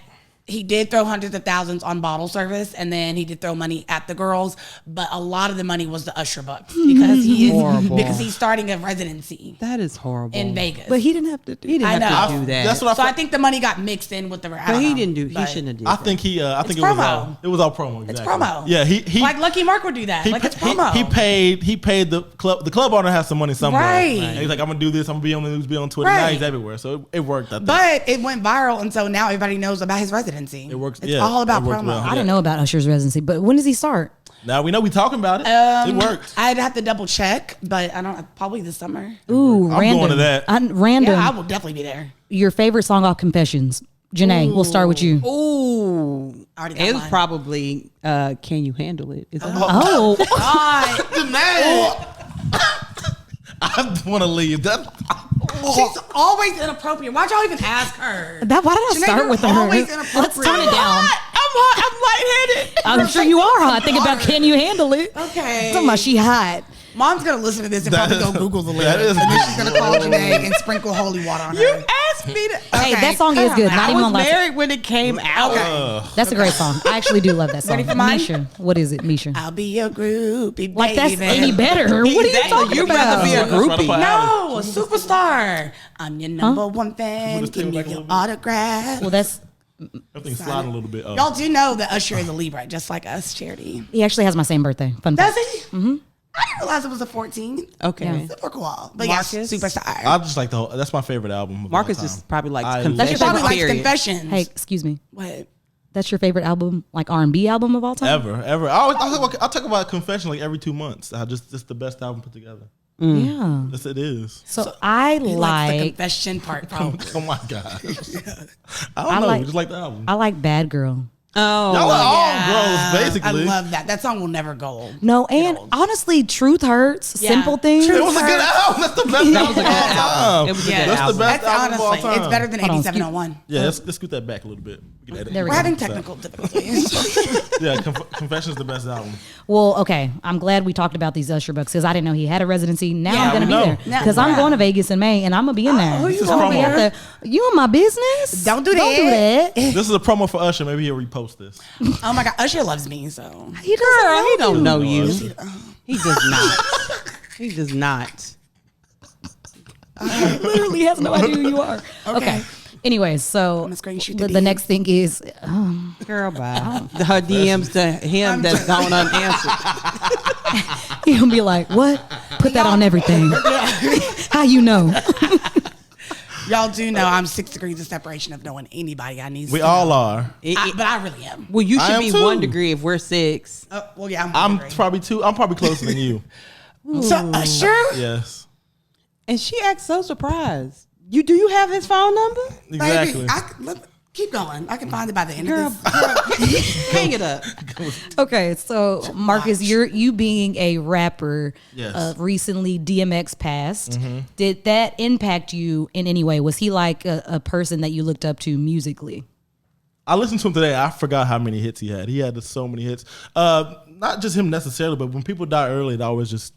he did throw hundreds of thousands on bottle service, and then he did throw money at the girls, but a lot of the money was the Usher bucks because he's starting a residency That is horrible. in Vegas. But he didn't have to do He didn't I have know. to do that. That's what so I I think the money got mixed in with the. but he didn't do. He shouldn't have did. I that. think he. I think It's it was promo. all. It was all promo. It's Exactly. promo. Yeah, he like Lucky Marc would do that. He, Like it's he- promo. He paid the club. The club owner has some money somewhere. Right. And he's like, I'm gonna do this. I'm gonna be on the news, be on Twitter. Right. Now he's everywhere. So it worked. I think. But it went viral, and so now everybody knows about his residency. It works- It's yeah, all about it worked promo. well. I didn't know about Usher's residency, but when does he start? Now we know we talking about it. It worked. I'd have to double check, but I don't. Probably this summer. Ooh, I'm random. going to that. Random. Yeah, I will definitely be there. Your favorite song off Confessions. Janae, we'll start with you. Ooh, Already got it was mine. probably "Can You Handle It?" Is that Oh, I want to leave. She's always inappropriate. Why'd y'all even ask her? why did I Janae, start you're with her? always Let's inappropriate. turn it down. I'm lightheaded. I'm sure you are hot. Think about Can You Handle It? Okay. Talking about she hot. Mom's gonna listen to this and probably go Google the That lyrics, is- and then she's gonna call Janae and sprinkle holy water on her. You asked me to. Hey, Okay, that song is good. come Not I even was on last. married when it came out. Okay. That's a great song. I actually do love that song. Ready for mine? Misha, what is it, Misha? I'll be your groupie, Like that's baby. any better? What are you Exactly. talking You'd about? rather be a That's right up groupie. our alley. No, a superstar. I'm your number one fan. Put his Give tail me back a your little bit. autograph. Well, that's Everything's sliding a little bit. Y'all do know that Usher is a Libra, just like us, Charity. he actually has my same birthday. Fun Does fact. he? Mm-hmm. I didn't realize it was a 14. Okay. Yeah. Super cool. But Marcus? yes, superstar. I just like the whole. That's my favorite album. Of Marcus all time. is probably like I Confessions. That's your Probably likes period. Confessions. Hey, excuse me. What? That's your favorite album, like R&B album of all time? Ever. I'll talk about Confession like every 2 months. Just the best album put together. Yeah. Yes, it is. So I He likes the like confession part. Probably. Oh my god. I don't know. Just like the album. I like Bad Girl. Oh, Y'all are all Yeah. girls, basically. I love that. That song will never go old. No, and honestly, Truth Hurts. Yeah. Simple Things. It was a good album. That's the best album of all time. It was a good That's album. the best That's album of all honestly, time. it's better than Hold on, 8701. Yeah, let's scoot that back a little bit. There we We're go. having technical difficulties. Yeah, Confession's the best album. Well, okay. I'm glad we talked about these Usher books because I didn't know he had a residency. Now Yeah, I'm going to we be know. there because I'm going to Vegas in May and I'm going to be in there. who you I'm gonna be going out there. You in my business? Don't do Don't do that. that. This is a promo for Usher. Maybe he'll repost this. Oh my God, Usher loves me, so. He doesn't Girl, he know don't you. know you. He does not. He does not. Literally has no idea who you are. Okay. Anyways, so gonna screenshot the the next thing is Girl, bye. Her DMs to him that's gone unanswered. he'll be like, "What? Put that on everything." How you know? Y'all do know I'm 6 degrees of separation of knowing anybody I need. We all are. But I really am. Well, you I should am be too. 1 degree if we're 6. Well, yeah, I'm hungry. probably two. I'm probably closer than you. So Usher? Yes. And she acts so surprised. Do you have his phone number? Exactly. Baby, keep going. I can find it by the end Girl, of this. hang it up. Okay, so Marcus, you being a rapper, Yes. recently DMX passed. Did that impact you in any way? Was he like a person that you looked up to musically? I listened to him today. I forgot how many hits he had. He had so many hits. Not just him necessarily, but when people die early, it always just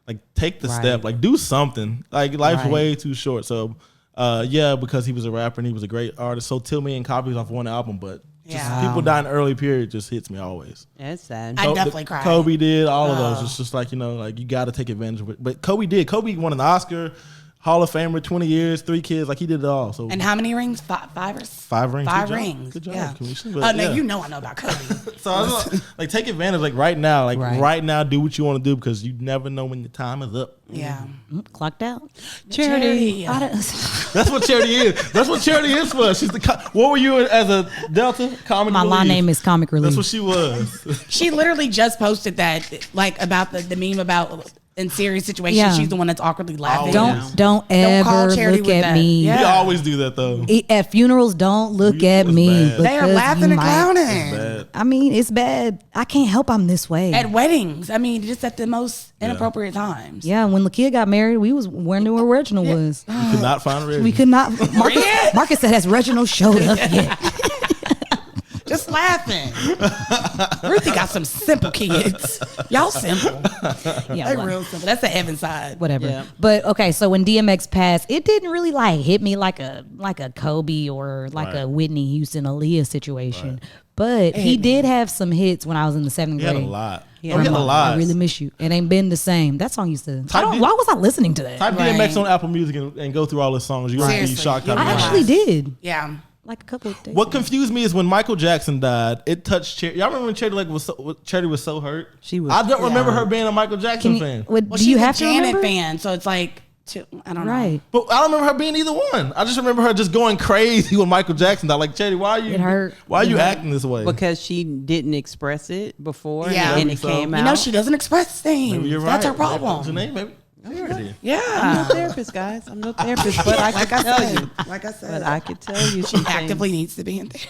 like take the step, like do something. Like life's way too short. So yeah, because he was a rapper and he was a great artist. So Till Me and copies off one album, but just people dying early period just hits me always. That's sad. I definitely cried. Kobe did all of those. It's just like, like you got to take advantage of it. But Kobe did. Kobe won an Oscar, Hall of Famer, 20 years, 3 kids. Like he did it all. So And how many rings? Five or 5 rings. 5 Good job. rings. Good job, Yeah. Kamisha. Oh, But, no, yeah. you know I know about Kobe. So I was like, take advantage, like right now, Right. do what you want to do because you never know when your time is up. Yeah. Clocked out. Charity. I don't- That's what charity is. That's what charity is for. She's what were you as a Delta? Comic My line relief. name is Comic Relief. That's what she was. She literally just posted that, like, about the meme about in serious situations. Yeah. She's the one that's awkwardly laughing. Always. don't call ever charity look with at that. me. Yeah. We always do that though. At funerals, don't look at It's me. bad. They are because laughing you and might- clowning. Bad. I mean, it's bad. I can't help I'm this way. At weddings. I mean, just at the most inappropriate times. Yeah, when Lakia got married, we was wondering where Reginald was. We could not find Reggie. We could not. Marcus said, "Has Reginald showed up yet?" Just laughing. Ruthie got some simple kids. Y'all simple. Yeah, They real simple. That's the heaven side. whatever. Yeah. But okay, so when DMX passed, it didn't really like hit me like a Kobe or like Right. a Whitney Houston Aaliyah situation. But he did have some hits when I was in the 7th He had grade. a lot. He He had had a a lot. I really miss you. It ain't been the same. That song used to. Type D- Why was I listening to that? Type Right. DMX on Apple Music and go through all his songs. You're gonna be Seriously. shocked how I I many. actually did. Yeah. Like a couple of days. What confused me is when Michael Jackson died, it touched Charity. Y'all remember when Charity was so hurt? She was- I don't remember yeah. her being a Michael Jackson fan. Well, do she's you a have to Janet remember? fan, so it's like, I don't know. Right. But I don't remember her being either one. I just remember her just going crazy when Michael Jackson died. Like, Charity, why are you? It hurt. Why are you It hurt. acting this way? Because she didn't express it before Yeah. and it So- came out. You know, she doesn't express things. Maybe you're That's right. her problem. Janae, maybe. Charity. I'm Yeah. no therapist, guys. I'm no therapist, but I can tell you. Like I said. But I can tell you she actively needs to be in there.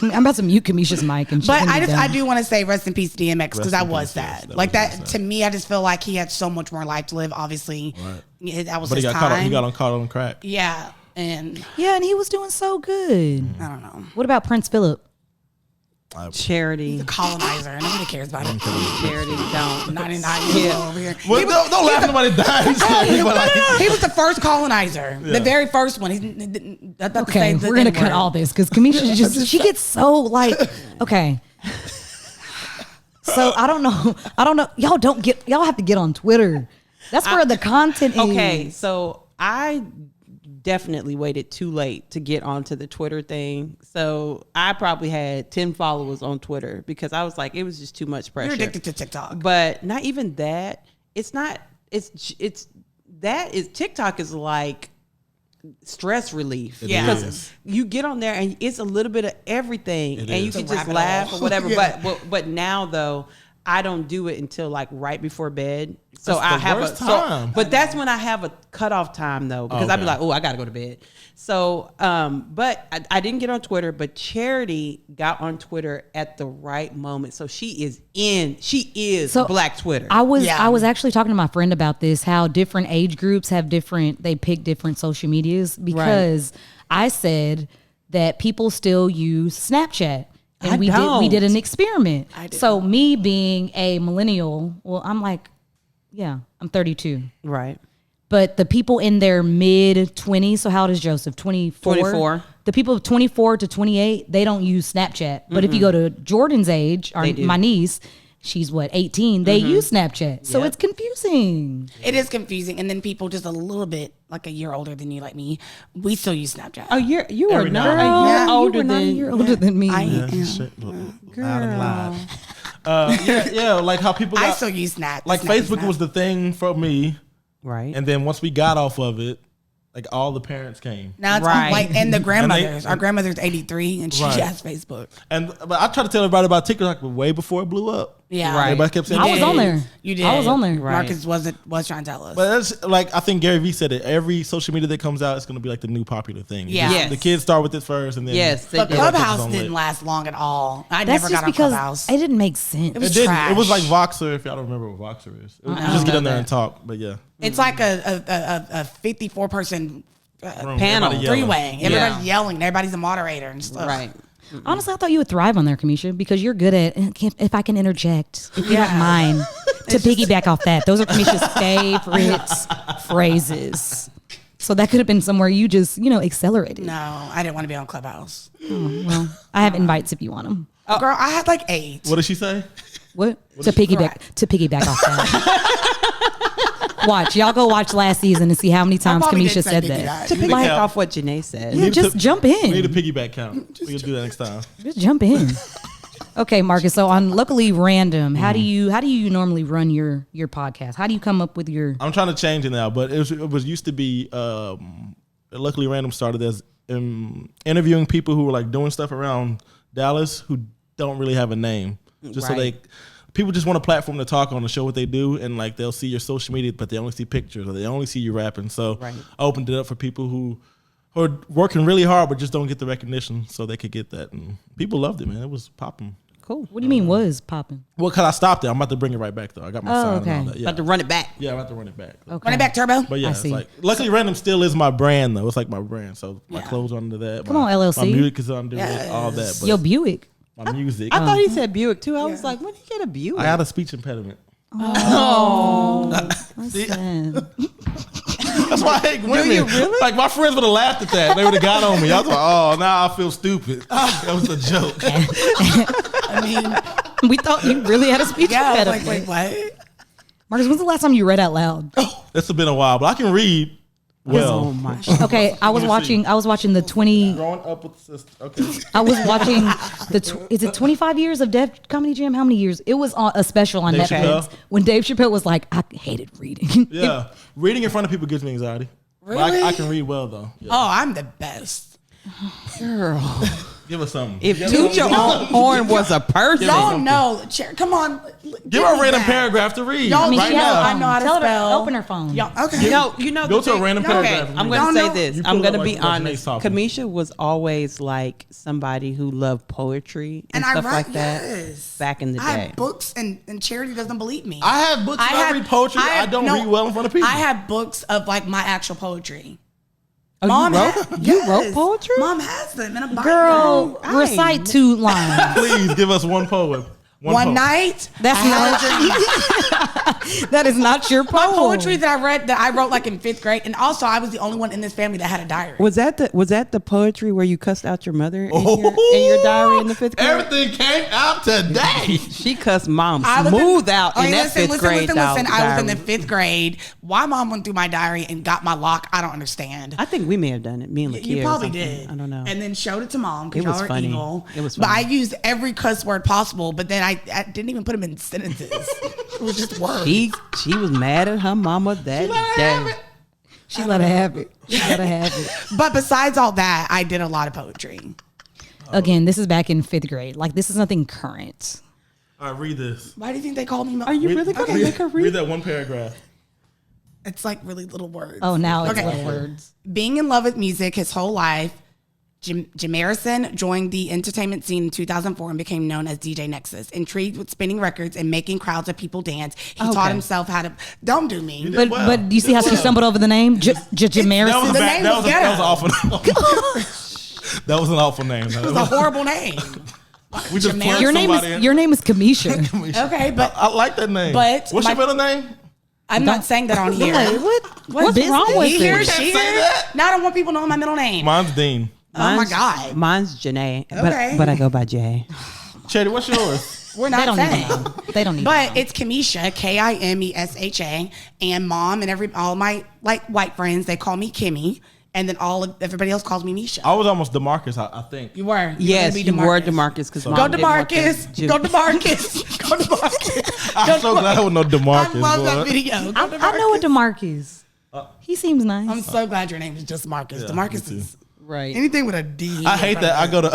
I'm about to mute Kamisha's mic, and she's But gonna be I done. do want to say rest in peace to DMX because Rest I in was peace, yes, sad. that Like was that really sad. to me, I just feel like he had so much more life to live. Obviously, that was But he his got time. caught. He got caught on crack. Yeah, and Yeah, and he was doing so good. I don't know. What about Prince Philip? Charity. The colonizer. Nobody cares about him. Charity don't. 99 years old over here. Well, don't laugh at nobody dying. But like, He was the first colonizer, Yeah. the very first one. Okay, we're gonna cut all this because Kamisha just she gets so like okay. So I don't know. Y'all have to get on Twitter. That's where the content is. Okay, so I definitely waited too late to get onto the Twitter thing. So I probably had 10 followers on Twitter because I was like, it was just too much pressure. You're addicted to TikTok. But not even that. It's not. TikTok is like stress relief. Yeah. Because you get on there and it's a little bit of everything, and you can just laugh or whatever. But now though, I don't do it until like right before bed. So That's I the have worst time. but that's when I have a cutoff time though, because I'd be like, oh, I gotta go to bed. So, but I didn't get on Twitter, but Charity got on Twitter at the right moment. So she is Black Twitter. I was actually talking to my friend about this, how different age groups they pick different social medias, because I said that people still use Snapchat. And we did an experiment. So me being a millennial, well, I'm like, I'm 32. Right. But the people in their mid 20s, so how old is Joseph? 24? 24. The people of 24 to 28, they don't use Snapchat. But if you go to Jordan's age, or my niece, she's 18, they use Snapchat. So it's confusing. It is confusing. And then people just a little bit, like a year older than you, like me, we still use Snapchat. Oh, you are Every not now a year you older were not a than year older than me. I am. Like how people I still use Snap. like Facebook was the thing for me, right. and then once we got off of it, like all the parents came. Now it's Right. like, and the grandmothers. Our grandmother's 83 and she Right. has Facebook. But I try to tell everybody about TikTok way before it blew up. Yeah. Right. Everybody kept saying I was on there. You did. I was on there. Right. Marcus was trying to tell us. But that's like, I think Gary Vee said it. Every social media that comes out, it's going to be like the new popular thing. Yeah. Yes. The kids start with it first, and then Yes, But they did. Clubhouse on didn't lit. last long at all. I That's never just got on because Clubhouse. it didn't make sense. was It didn't. trash. It was like Voxer, if y'all don't remember what Voxer is. You just get in there and talk. But yeah, It's like a 54 person Room, Panel. everybody yelling. three-way. Everybody's yelling. Everybody's a moderator and stuff. Right. Honestly, I thought you would thrive on there, Kamisha, because you're good at, if I can interject, if you don't mind, to piggyback off that. Those are Kamisha's favorite phrases. So that could have been somewhere you just, accelerated. No, I didn't want to be on Clubhouse. Well, I have invites if you want them. Girl, I had like 8. What did she say? What? To piggyback off that. Watch. Y'all go watch last season and see how many times probably Kamisha did say said piggyback. that. To piggyback count. off what Janae said. Yeah, just jump We need a in. piggyback count. We can do that next time. Just jump in. Okay, Marcus. So on Luckily Random, how do you normally run your podcast? How do you come up with your? I'm trying to change it now, but it was used to be. Luckily Random started as interviewing people who were like doing stuff around Dallas who don't really have a name, just so Right. people just want a platform to talk on, to show what they do, and like they'll see your social media, but they only see pictures or they only see you rapping. So Right. I opened it up for people who are working really hard but just don't get the recognition, so they could get that. And people loved it, man. It was popping. Cool. What do you mean was popping? Well, cause I stopped it. I'm about to bring it right back though. I got my sign okay. and all that. Yeah, About to run it back. yeah, I'm about to run it back. Okay. Run it back, Turbo. But yeah, I it's see. like Luckily Random still is my brand though. It's like my brand. So my clothes are under that. Come on, LLC. My music is under it. All that. But Yo, Buick. my music. I thought he said Buick too. I was like, when did he get a Buick? I got a speech impediment. That's sad. That's why I hate women. you really? Like my friends would have laughed at that. They would have got on me. I was like, oh, now I feel stupid. That was a joke. I mean, We thought you really had a speech yeah, I was impediment. like, wait, what? Marcus, when's the last time you read out loud? It's been a while, but I can read well. Oh my. Okay, I was watching the 20. Growing up with the sister. Okay. I was watching is it 25 years of Def Comedy Jam? How many years? It was on a special on Dave Netflix Chappelle? when Dave Chappelle was like, I hated reading. Yeah. Reading in front of people gives me anxiety. But Really? I can read well though. Yeah. Oh, I'm the best. Girl. Give us something. If Give Toot Your Own Horn was a person. Y'all know. Come on. Give her a random paragraph to read Y'all, right she now. has I know how to Tell her to spell. open her phone. Y'all, okay. You know. Go the to a thing- random Okay, paragraph and I'm read. going to Don't say know. this. You I'm pull going it to up be like what's honest. Janae's talking. Kamisha was always like somebody who loved poetry and I stuff write, like that yes. back in the I day. have books, and Charity doesn't believe me. I have books. I read poetry. I don't read well in front of people. I have books of like my actual poetry. Oh, Mom you wrote? has- You yes. wrote poetry? Mom has them in a binder. Girl, I recite ain't- 2 lines. Please give us one poem. One poem. night. That's I had not- a dream. That is not your My poem. poetry that I wrote like in 5th grade, and also I was the only one in this family that had a diary. Was that the poetry where you cussed out your mother in your diary in the 5th grade? Everything came out today. She cussed mom I was smooth out in Okay, that 5th grade. Listen. I was in the diary. 5th grade. Why mom went through my diary and got my lock? I don't understand. I think we may have done it. Me and Lakia. You or probably something. did. I don't know. And then showed it to mom because It was y'all are funny. evil. It was But I funny. used every cuss word possible, but then I didn't even put them in sentences. It was just words. She was mad at her mama that day. She let her have it. You gotta have it. But besides all that, I did a lot of poetry. Again, this is back in 5th grade. Like, this is nothing current. All right, read this. Why do you think they called me? Are you really going to make her read? Read that one paragraph. It's like really little words. Oh, now it's Okay. little words. Being in love with music his whole life, Jamerson joined the entertainment scene in 2004 and became known as DJ Nexus. Intrigued with spinning records and making crowds of people dance, he taught himself how to. Don't do me. But do you see how she stumbled over the name? Jamerson? That was awful. That was an awful name. It was a horrible name. We just plugged Your name somebody is in. your name is Kamisha. Okay, but I like that name. But what's your middle name? I'm not saying that on here. What's wrong with He here, it? she Can't say here. that. Now I don't want people knowing my middle name. Mine's Dean. Oh my God. Mine's Janae, Okay. but I go by Jay. Chetty, what's yours? We're They not don't need to saying. know. They don't need to But know. it's Kamisha, Kimesha, and mom and all my like white friends, they call me Kimmy, and then everybody else calls me Misha. I was almost DeMarcus, I think. You were. Yes, you were DeMarcus because Go DeMarcus. Go DeMarcus. Go DeMarcus. I'm so glad I would know DeMarcus. I love boy. that video. Go I know what DeMarc is. He seems nice. I'm so glad your name is just Marcus. Yeah, DeMarcus me too. is Right. anything with a D. I hate that. I go to.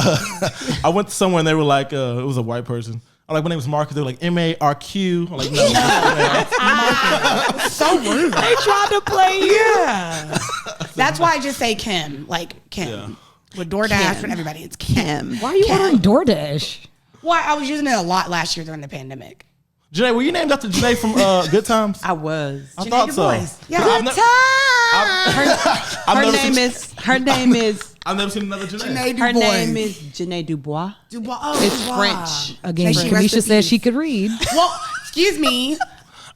I went to somewhere and they were like, it was a white person. I'm like, my name is Marcus. They were like, MARQ. I'm like, no. so rude. They tried to play you. Yeah. That's why I just say Kim, like Kim. Yeah. With DoorDash, Kim. with everybody, it's Kim. Why are you ordering DoorDash? Well, I was using it a lot last year during the pandemic. Janae, were you named after Janae from Good Times? I was. I Janae thought Du so. Bois. Yeah. I've Good ne- time. Her name is. I've never seen another Janae. Janae Du Her Bois. name is Janae Dubois. Dubois. Oh, It's Dubois. French. Again, May she rest Kamisha in said peace. she could read. Well, excuse me.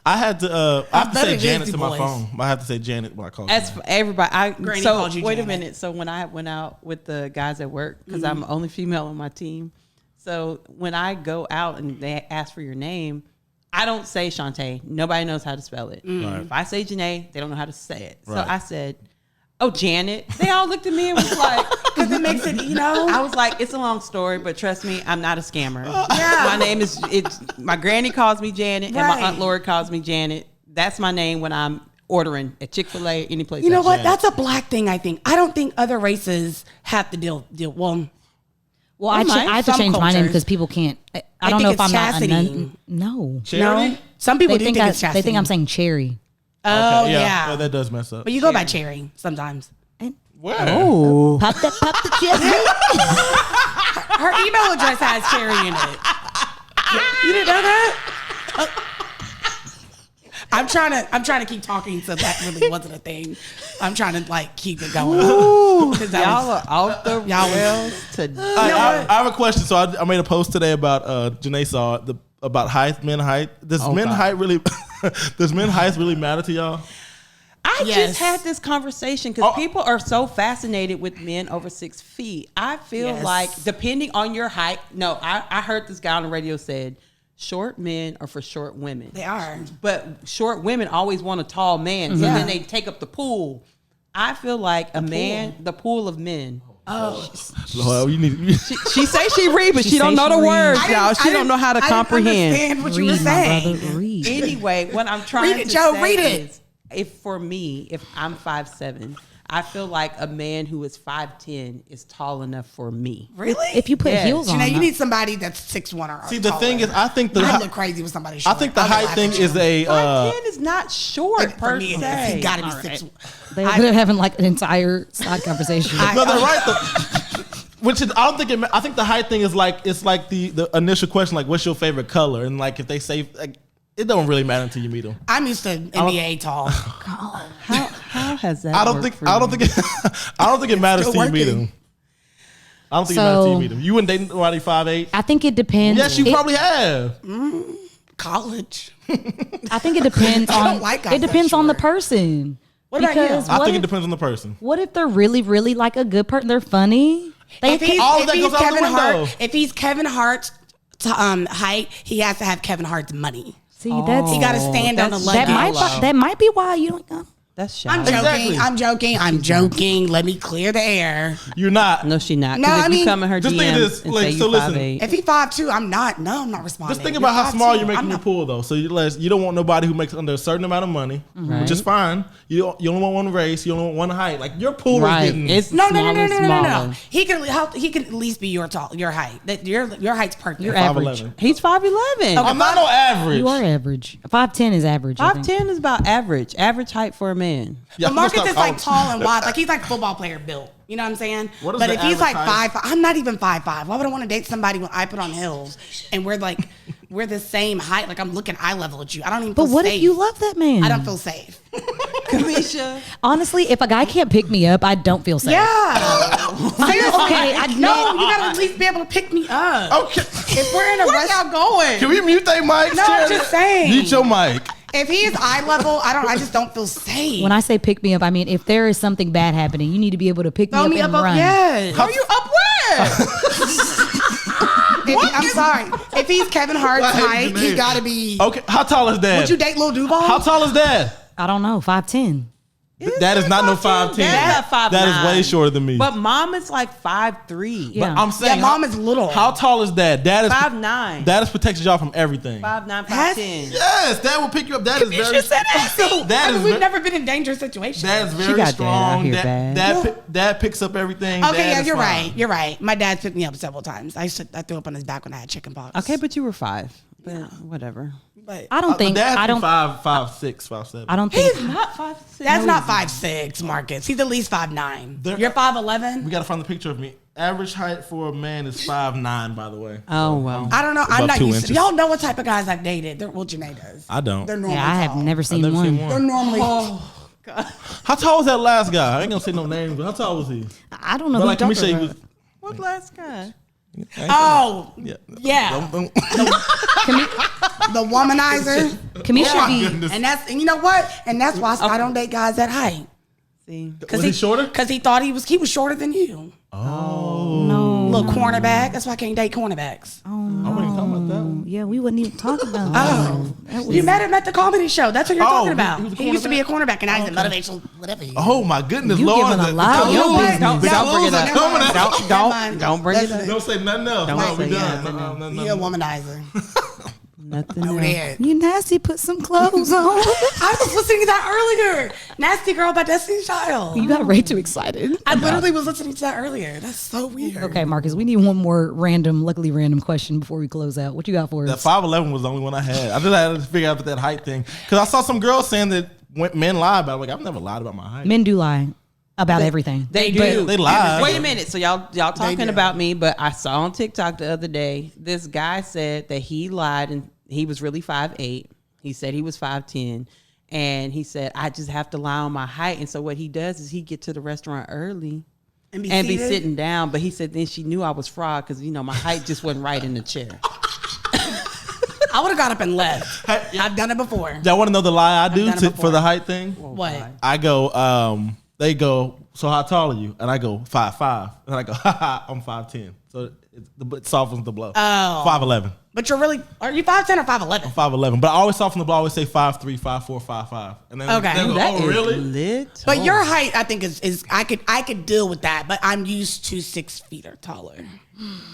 I had to. I have to bet say it is Janet Du to my Bois. phone. I have to say Janet when I call. As for everybody, Granny so called you wait a Janet. minute. So when I went out with the guys at work, because I'm the only female on my team, so when I go out and they ask for your name, I don't say Shantae. Nobody knows how to spell it. Right. If I say Janae, they don't know how to say it. So Right. I said, "Oh, Janet." They all looked at me and was like, Because it makes it, I was like, it's a long story, but trust me, I'm not a scammer. Yeah. My name is, my granny calls me Janet and Right. my Aunt Lori calls me Janet. That's my name when I'm ordering at Chick-fil-A, any place. You know else. what? That's a black thing, I think. I don't think other races have to deal well, Well, I have to Some change my name cultures. because people can't. I They don't think know if it's I'm chastity. not. No. Charity? no. Some people They do think it's they chastity. think I'm saying cherry. Oh, Okay, yeah. that does mess up. But you go by Cherry sometimes. Where? Oh. Pop the cherry. Her email address has Cherry in it. You didn't know that? I'm trying to keep talking so that really wasn't a thing. I'm trying to like keep it going. 'Cause that Y'all was- are off the Y'all- rails today. I have a question. So I made a post today about Janae saw it, about height, men height. Does men God. height really? Does men height really matter to y'all? I Yes. just had this conversation because Oh. people are so fascinated with men over 6 feet. I feel Yes. like depending on your height, I heard this guy on the radio said short men are for short women. They are. But short women always want a tall man, so Yeah. then they take up the pool. I feel like the pool of men. Well, you need. She say she read, but she don't say know she the read. words, I y'all. didn't- She I don't know how to I didn't comprehend. understand what you were Read, my saying. brother. Read. Anyway, what I'm trying Read it, to Joe, say read it. is, if I'm 5'7", I feel like a man who is 5'10" is tall enough for me. Really? If you put Yes. heels on, You though. need somebody that's 6'1" or See, the taller. thing is, I think the I height, look crazy with somebody I short. think the I'll height laugh thing at you. is a. 5'10" is not short For per me, it is. se. He gotta be All right. 6'1". They're having like an entire side conversation. No, they're right. Which is, I don't think I think the height thing is like it's like the initial question, like what's your favorite color, and like if they say like, it don't really matter until you meet them. I'm used to NBA tall. How has that? I don't think it matters still till you meet working. them. I don't think it matters till you So- meet them. You wouldn't date nobody 5'8"? I think it depends. Yes, you It- probably have. College. I think it depends I don't on. like guys It depends that on the short. person. What about you? I what think it if, depends on the person. what if they're really, really like a good person? They're funny. They If he's, all of if that he's goes out the Kevin Hart, window. if he's Kevin Hart's height, he has to have Kevin Hart's money. see that's He got to stand on the that's- leg. that might low. that might be why you don't. That's shy. I'm joking. Exactly. I'm joking. Let me clear the air. You're not. No, she not. No, Because I if you mean, come in her just think DMs of this, and like, say so you listen. 5'8". If he 5'2", I'm not. No, I'm not responding. Just think about how small you're making I'm your not- pool, though. So you don't want nobody who makes under a certain amount of money, which is fine. You only want one race. You only want one height. Like your pool Right. is getting. It's No. smaller. He can at least be your height. That your height's perfect. You're 5'11". average. He's 5'11". I'm not no average. You are average. 5'10" is average. I think. 5'10" is about average. Average height for a man. Yeah, But Marcus let's is stop like tall and wide. Like he's like a football player built. You know what I'm saying? What is but the if he's like average height? 5'5", I'm not even 5'5". Why would I want to date somebody when I put on heels and we're the same height? Like I'm looking eye level at you. I don't even. But feel what safe. if you love that man? I don't feel safe. Kamisha. Honestly, if a guy can't pick me up, I don't feel safe. Yeah. Seriously. Okay, I No, you gotta at least be able to pick me up. Okay. If we're in a Where restaurant, y'all going? Can we mute that mic? No, I'm just saying. Mute your mic. if he is eye level, I just don't feel safe. When I say pick me up, I mean if there is something bad happening, you need to be able to pick Throw me me up up, and run. yes. Are you up where? I'm sorry. If he's Kevin Hart's I hate height, the he name. gotta be. Okay, how tall is Dad? Would you date Lil Duval? How tall is Dad? I don't know, 5'10". That is not no 5'10". Dad's not 5'9". That is way shorter than me. But mom is like 5'3". Yeah. I'm saying, Yeah, mom is little. How tall is Dad? Dad is 5'9". Dad is protects y'all from everything. 5'9", That's- 5'10". Yes, Dad will pick you up. Dad is very. That is we've ve- never been in dangerous situations. That is She very got Dad strong. out here Dad, bad. Dad picks up everything. Okay, Dad yeah, is you're fine. right. You're right. My dad picked me up several times. I threw up on his back when I had chicken pox. Okay, but you were 5. But whatever. but I don't think Dad I don't 5'6", 5'7". I don't think he's Not 5'6". that's not 5'6", Marcus. He's at least 5'9". There- You're 5'11". We gotta find the picture of me. Average height for a man is 5'9", by the way. Oh, well. I don't know. I'm Above not 2 used to. inches. Y'all know what type of guys I've dated. Well, Janae does. I don't. They're normally yeah, I have tall. never I've seen never one. seen They're one. normally. How tall was that last guy? I ain't gonna say no names, but how tall was he? I don't know But who like, you're let me say talking he was. about. What last guy? Oh, Yeah. yeah. Don't- The womanizer. Kamisha be goodness. And you know what? And that's why I don't date guys that height. See? Was he shorter? Because he thought he was shorter than you. no. Little cornerback. That's why I can't date cornerbacks. I wasn't talking about that one. Yeah, we wouldn't even talk about Oh. that. You met him at the comedy show. That's what you're talking about. he was a He used to be a cornerback, and now he's a motivational whatever. Oh my goodness, You Lord! giving a lot of your business. Don't bring it up. Coming out. Don't bring it up. Don't say nothing else. Don't No, we say done. nothing. No. He a womanizer. Nothing Over else. there. You nasty, put some clothes on. I was listening to that earlier. Nasty Girl by Destiny's Child. You got way too excited. I literally was listening to that earlier. That's so weird. Okay, Marcus, we need one more luckily random question before we close out. What you got for That us? 5'11" was the only one I had. I just had to figure out that height thing because I saw some girls saying that men lie about it. Like I've never lied about my height. Men do lie about everything. They But do. they lie. Wait a minute. So y'all talking do. about me, but I saw on TikTok the other day, this guy said that he lied and he was really 5'8". He said he was 5'10". And he said, I just have to lie on my height. And so what he does is he get to the restaurant early And be and be seated? sitting down. But he said then she knew I was fraud because, my height just wasn't right in the chair. I would have got up and left. Hey, I've done it before. Y'all want to know the lie I do done it for before. the height thing? What? I go, they go, so how tall are you? And I go 5'5", and I go, I'm 5'10". So it softens the blow. Oh. 5'11". But are you 5'10" or 5'11"? 5'11", but I always soften the blow. I always say 5'3", 5'4", 5'5". And then Okay. they go, That oh is really? lit. But your height, I think, is I could deal with that, but I'm used to 6 feet or taller.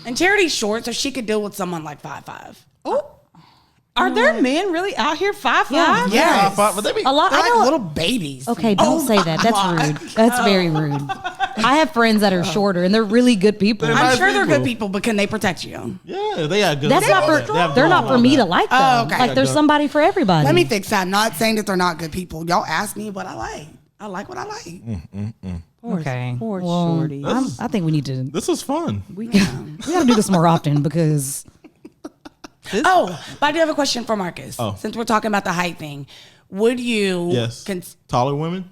And Charity's short, so she could deal with someone like 5'5". Oh, are there men really out here 5'5"? Yeah. Yes. 5'5", but they be A lot. They're I like know. little babies. Okay, don't say that. That's rude. That's very rude. I have friends that are shorter and they're really good people. They're I'm nice sure they're people. good people, but can they protect you? Yeah, they are good. That's not for. They have They're good not for all me that. to like them. Oh, okay. Like there's somebody for everybody. Let me fix that. I'm not saying that they're not good people. Y'all ask me what I like. I like what I like. Okay. Poor Well, shorty. I think we need to. This is fun. We gotta do this more often because Oh, but I do have a question for Marcus. Oh. Since we're talking about the height thing, would you? Yes. Taller women?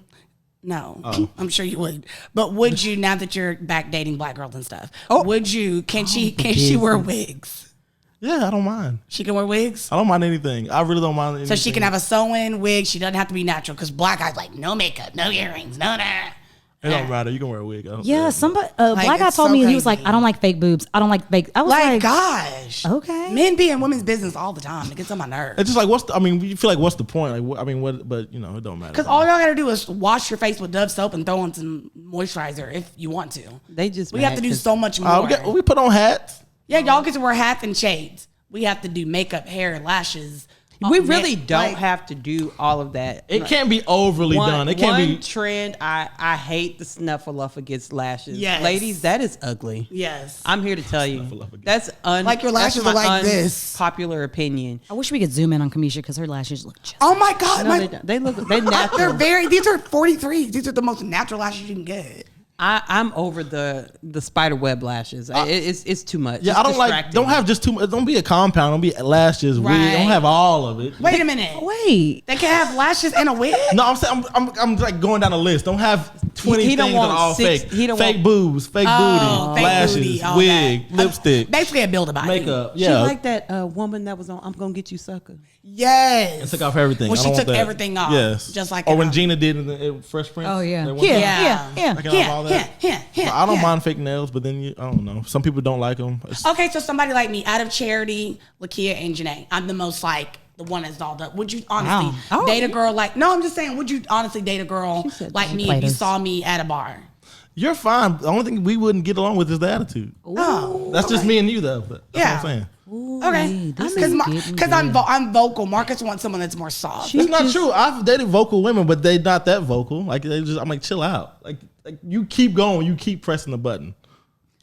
No, Oh. I'm sure you would. But would you, now that you're back dating black girls and stuff, would you? Can she wear wigs? Yeah, I don't mind. She can wear wigs. I don't mind anything. I really don't mind anything. So she can have a sew-in wig. She doesn't have to be natural because black guys like no makeup, no earrings, no that. It don't matter. You can wear a wig. Yeah, somebody, Like, black guy it's told so me, he was crazy. like, I don't like fake boobs. I don't like fake. I was Like, like, gosh. okay. Men be in women's business all the time. It gets on my nerves. It's just like, you feel like, what's the point? Like, what, but, you know, it don't matter. Because all y'all gotta do is wash your face with Dove soap and throw on some moisturizer if you want to. They just We have to do so much more. We put on hats. Yeah, y'all get to wear hats and shades. We have to do makeup, hair, lashes. We really don't Like, have to do all of that. It can't be overly done. It can't be. Trend. I hate the snuffleupagus against lashes. Yes. Ladies, that is ugly. Yes. I'm here to tell you. Snuffleupagus. That's Like your lashes that's are my like this. Popular opinion. I wish we could zoom in on Kamisha because her lashes look just. Oh my God. No, they don't. They look. They natural. These are 43. These are the most natural lashes you can get. I'm over the spider web lashes. It's too much. Yeah, It's I don't like. distracting. Don't have just too much. Don't be a compound. Don't be lashes. Wig. Right. Don't have all of it. Wait a minute. Wait. They can have lashes and a wig? No, I'm saying I'm like going down a list. Don't have 20 He don't things that are want all six- fake. he don't Fake want- boobs, fake Oh, booty, fake lashes, booty, all wig, that. lipstick, Basically a build a body. makeup. She Yeah, like that woman that was on I'm Gonna Get You Sucker. Yes. and took off everything. Well, I she don't took want that. everything off. Yes, Just like or in, when Gina did in Fresh Prince. Oh, yeah. that one Yeah. time. Yeah. Taking off all that. Yeah. I don't mind fake nails, but then I don't know. Some people don't like them. Okay, so somebody like me, out of Charity, Lakia, and Janae, I'm the most like the one that's dolled up. Would you honestly Wow. Oh, date a yeah. girl like? No, I'm just saying. Would you honestly date a girl like me if you Play-Dohs. saw me at a bar? You're fine. The only thing we wouldn't get along with is the attitude. Oh, That's just me and you, though. But that's Yeah. what I'm saying. okay. this is getting Because good. I'm vocal. Marcus wants someone that's more soft. It's not true. I've dated vocal women, but they not that vocal. Like I'm like, chill out. Like you keep going, you keep pressing the button.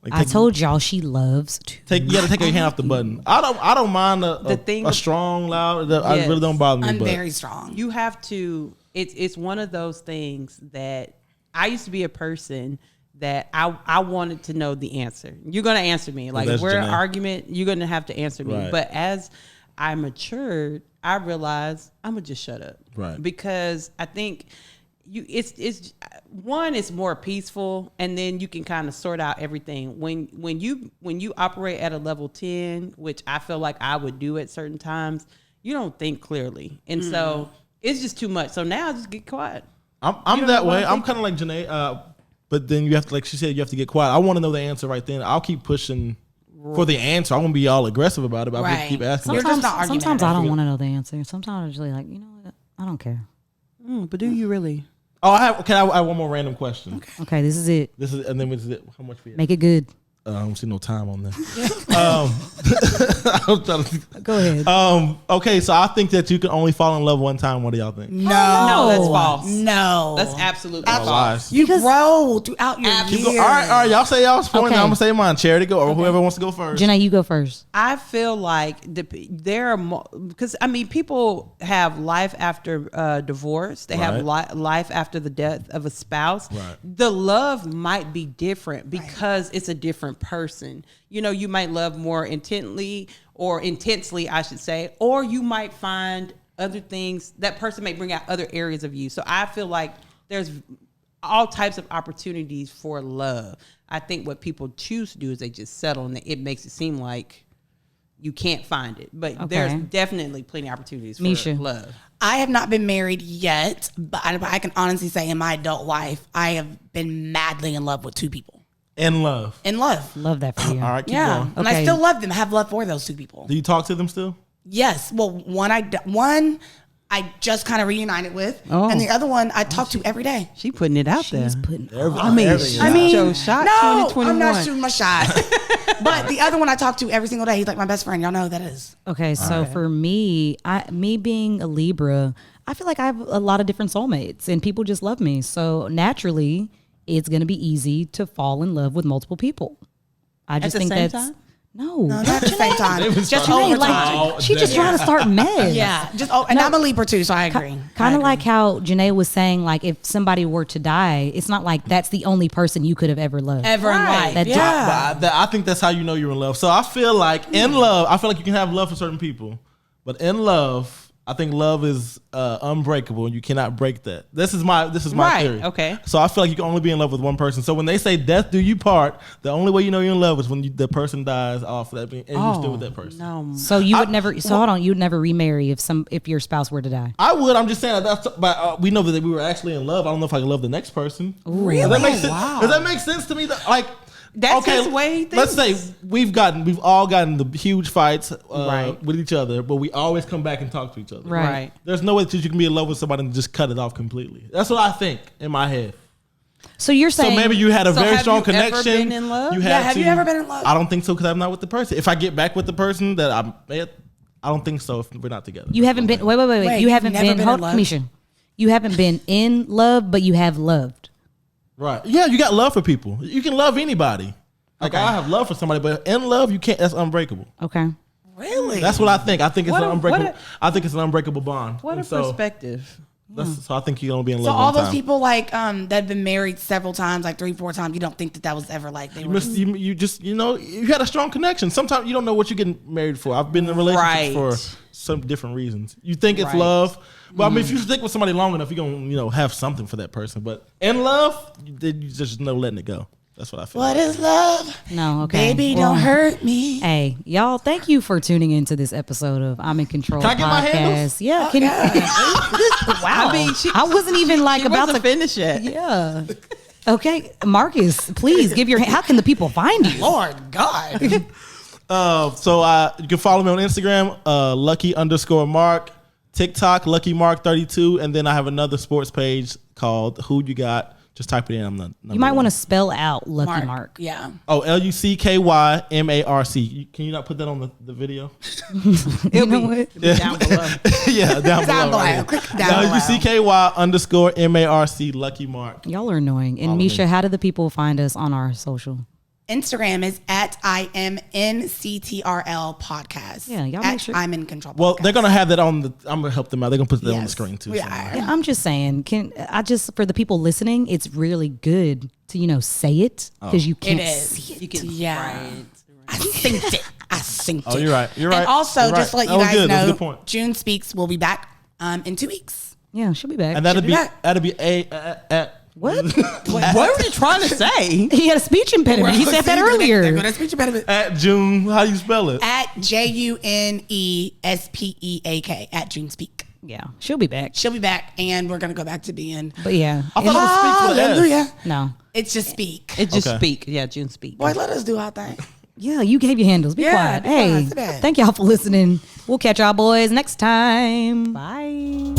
Like I told y'all she loves to. you got to take your hand off the button. I don't mind a strong, loud. I Yes. really don't bother me. I'm but very strong. You have to. It's one of those things that I used to be a person that I wanted to know the answer. You're gonna answer me. Like if that's we're in an Janae. argument, you're gonna have to answer me. Right. But as I matured, I realized I'm gonna just shut up. Right. Because I think it's one, it's more peaceful, and then you can kind of sort out everything. When you operate at a level 10, which I feel like I would do at certain times, you don't think clearly, and so it's just too much. So now I just get quiet. I'm don't that know what way. I'm I'm kind of like Janae. But then you have to, like she said, you have to get quiet. I want to know the answer right then. I'll keep pushing for the answer. I won't be all aggressive about it, but I'll Right. just keep asking. You're just not argumentative. Sometimes I don't want to know the answer. Sometimes I'm just like, you know what? I don't care. But do you really? Oh, I have one more random question. Okay, this is it. This is, and then this is it. How much for you? Make it good. I don't see no time on this. I was trying to, Go ahead. okay, so I think that you can only fall in love one time. What do y'all think? No, No, that's false. No, That's absolutely All false. lies. You Because- grow throughout your Keep years. go- all right, y'all say y'all's point. Okay. Now I'm gonna say mine. Charity, go, or whoever wants to go first. Janae, you go first. I feel like there are more, because I mean, people have life after divorce. They have life after the death of a spouse. Right. The love might be different because it's a different person. You know, you might love more intently or intensely, I should say, or you might find other things. That person may bring out other areas of you. So I feel like there's all types of opportunities for love. I think what people choose to do is they just settle, and it makes it seem like you can't find it. But there's definitely plenty of opportunities for Misha. love. I have not been married yet, but I can honestly say in my adult life, I have been madly in love with two people. In love. In love. Love that for you. All right, keep Yeah. going. And I Okay. still love them. I have love for those two people. Do you talk to them still? Yes. Well, one I just kind of reunited with, and the other one I talk to every day. She putting it out there. She's putting. I mean, Everything. I mean, your shot No, 2021. I'm not shooting my shot. But the other one I talk to every single day. He's like my best friend. Y'all know who that is. Okay, so for me, me being a Libra, I feel like I have a lot of different soulmates, and people just love me. So naturally, it's gonna be easy to fall in love with multiple people. I just the think same that's time? No, not at the same time. was Just talking over about time. Oh, she just damn. trying to start mess. Yeah, and I'm a Libra too, so I agree. Kind of like how Janae was saying, like if somebody were to die, it's not like that's the only person you could have ever loved. ever in life. That Yeah. But I think that's how you know you're in love. So I feel like in love, I feel like you can have love for certain people, but in love, I think love is unbreakable, and you cannot break that. This is my Right, theory. okay. So I feel like you can only be in love with one person. So when they say death do you part, the only way you know you're in love is when the person dies off that, and you're still with that person. No. So you would never. So hold on. You would never remarry if your spouse were to die. I would. I'm just saying but we know that we were actually in love. I don't know if I can love the next person. Really? Does that make sense? Wow. Does that make sense to me? Like. That's his way he Let's say thinks. we've all gotten the huge fights Right. with each other, but we always come back and talk to each other. Right. There's no way that you can be in love with somebody and just cut it off completely. That's what I think in my head. So you're saying. So maybe you had a So very have strong you ever connection. been in love? Have you ever been in love? I don't think so because I'm not with the person. If I get back with the person that I'm with, I don't think so if we're not together. You haven't been. Wait. Wait, You haven't you've never been. been in Hold, love? Kamisha. You haven't been in love, but you have loved. Right. Yeah, you got love for people. You can love anybody. Like I have love for somebody, but in love you can't. That's unbreakable. Okay. Really? That's what I think. I think it's What an a- unbreakable. what I think it's an unbreakable bond. What a And so, perspective. So I think you're gonna be in So love. all one those time. people like that been married several times, like 3-4 times, you don't think that was ever like they were. You just you had a strong connection. Sometimes you don't know what you're getting married for. I've been in a relationship Right. for some different reasons. You think it's Right. love, but I mean, if you stick with somebody long enough, you're gonna have something for that person. But in love, you just know letting it go. That's what I feel. What is love? No. Okay. Baby, Well, don't hurt me. Hey, y'all, thank you for tuning into this episode of I'm in Control Can I get my podcast. handles? Yeah. Oh, Can yeah. wow. I mean, I wasn't even like She about wasn't to finish yet. Yeah. Okay, Marcus, please give your. How can the people find you? Lord God. So you can follow me on Instagram, Lucky_Marc, TikTok, Lucky Marc 32, and then I have another sports page called Who You Got. Just type it in. I'm not. You might want to spell out Lucky Marc. Yeah. Oh, LuckyMarc. Can you not put that on the video? You know what? It'll be down below. Yeah, down Down below. below. Click down below. LuckyMarc Lucky Marc. Y'all are annoying. And Follow Misha, me. how do the people find us on our social? Instagram is at IMNCTRL podcast. Yeah, y'all at make sure- I'm in control. Well, podcast. they're gonna have that on the. I'm gonna help them out. They're gonna put that on the Yes, screen too. we somewhere. are. Yeah, I'm just saying. For the people listening, it's really good to say it because you It can't is. see it. You can, Yeah. right. I synced it. I synced it. Oh, you're right. You're right. And also, You're just to right. let you That was guys good. That was a know, good point. Junespeaks will be back in 2 weeks. Yeah, she'll be back. And that'll Should be do that. what? What were you trying to say? He had a speech impediment. He said that There earlier. go that speech impediment. at June. How do you spell it? At JUNESPEAK at Junespeak. Yeah, she'll be back. She'll be back, and we're gonna go back to being. But yeah, I thought it was speak with an S. Hallelujah. no. It's just speak. It just Okay. speak. Yeah, Junespeak. Boy, let us do our thing. Yeah, you gave your handles. Be Yeah, quiet. be Hey, quiet. Sit back. thank y'all for listening. We'll catch y'all boys next time. Bye.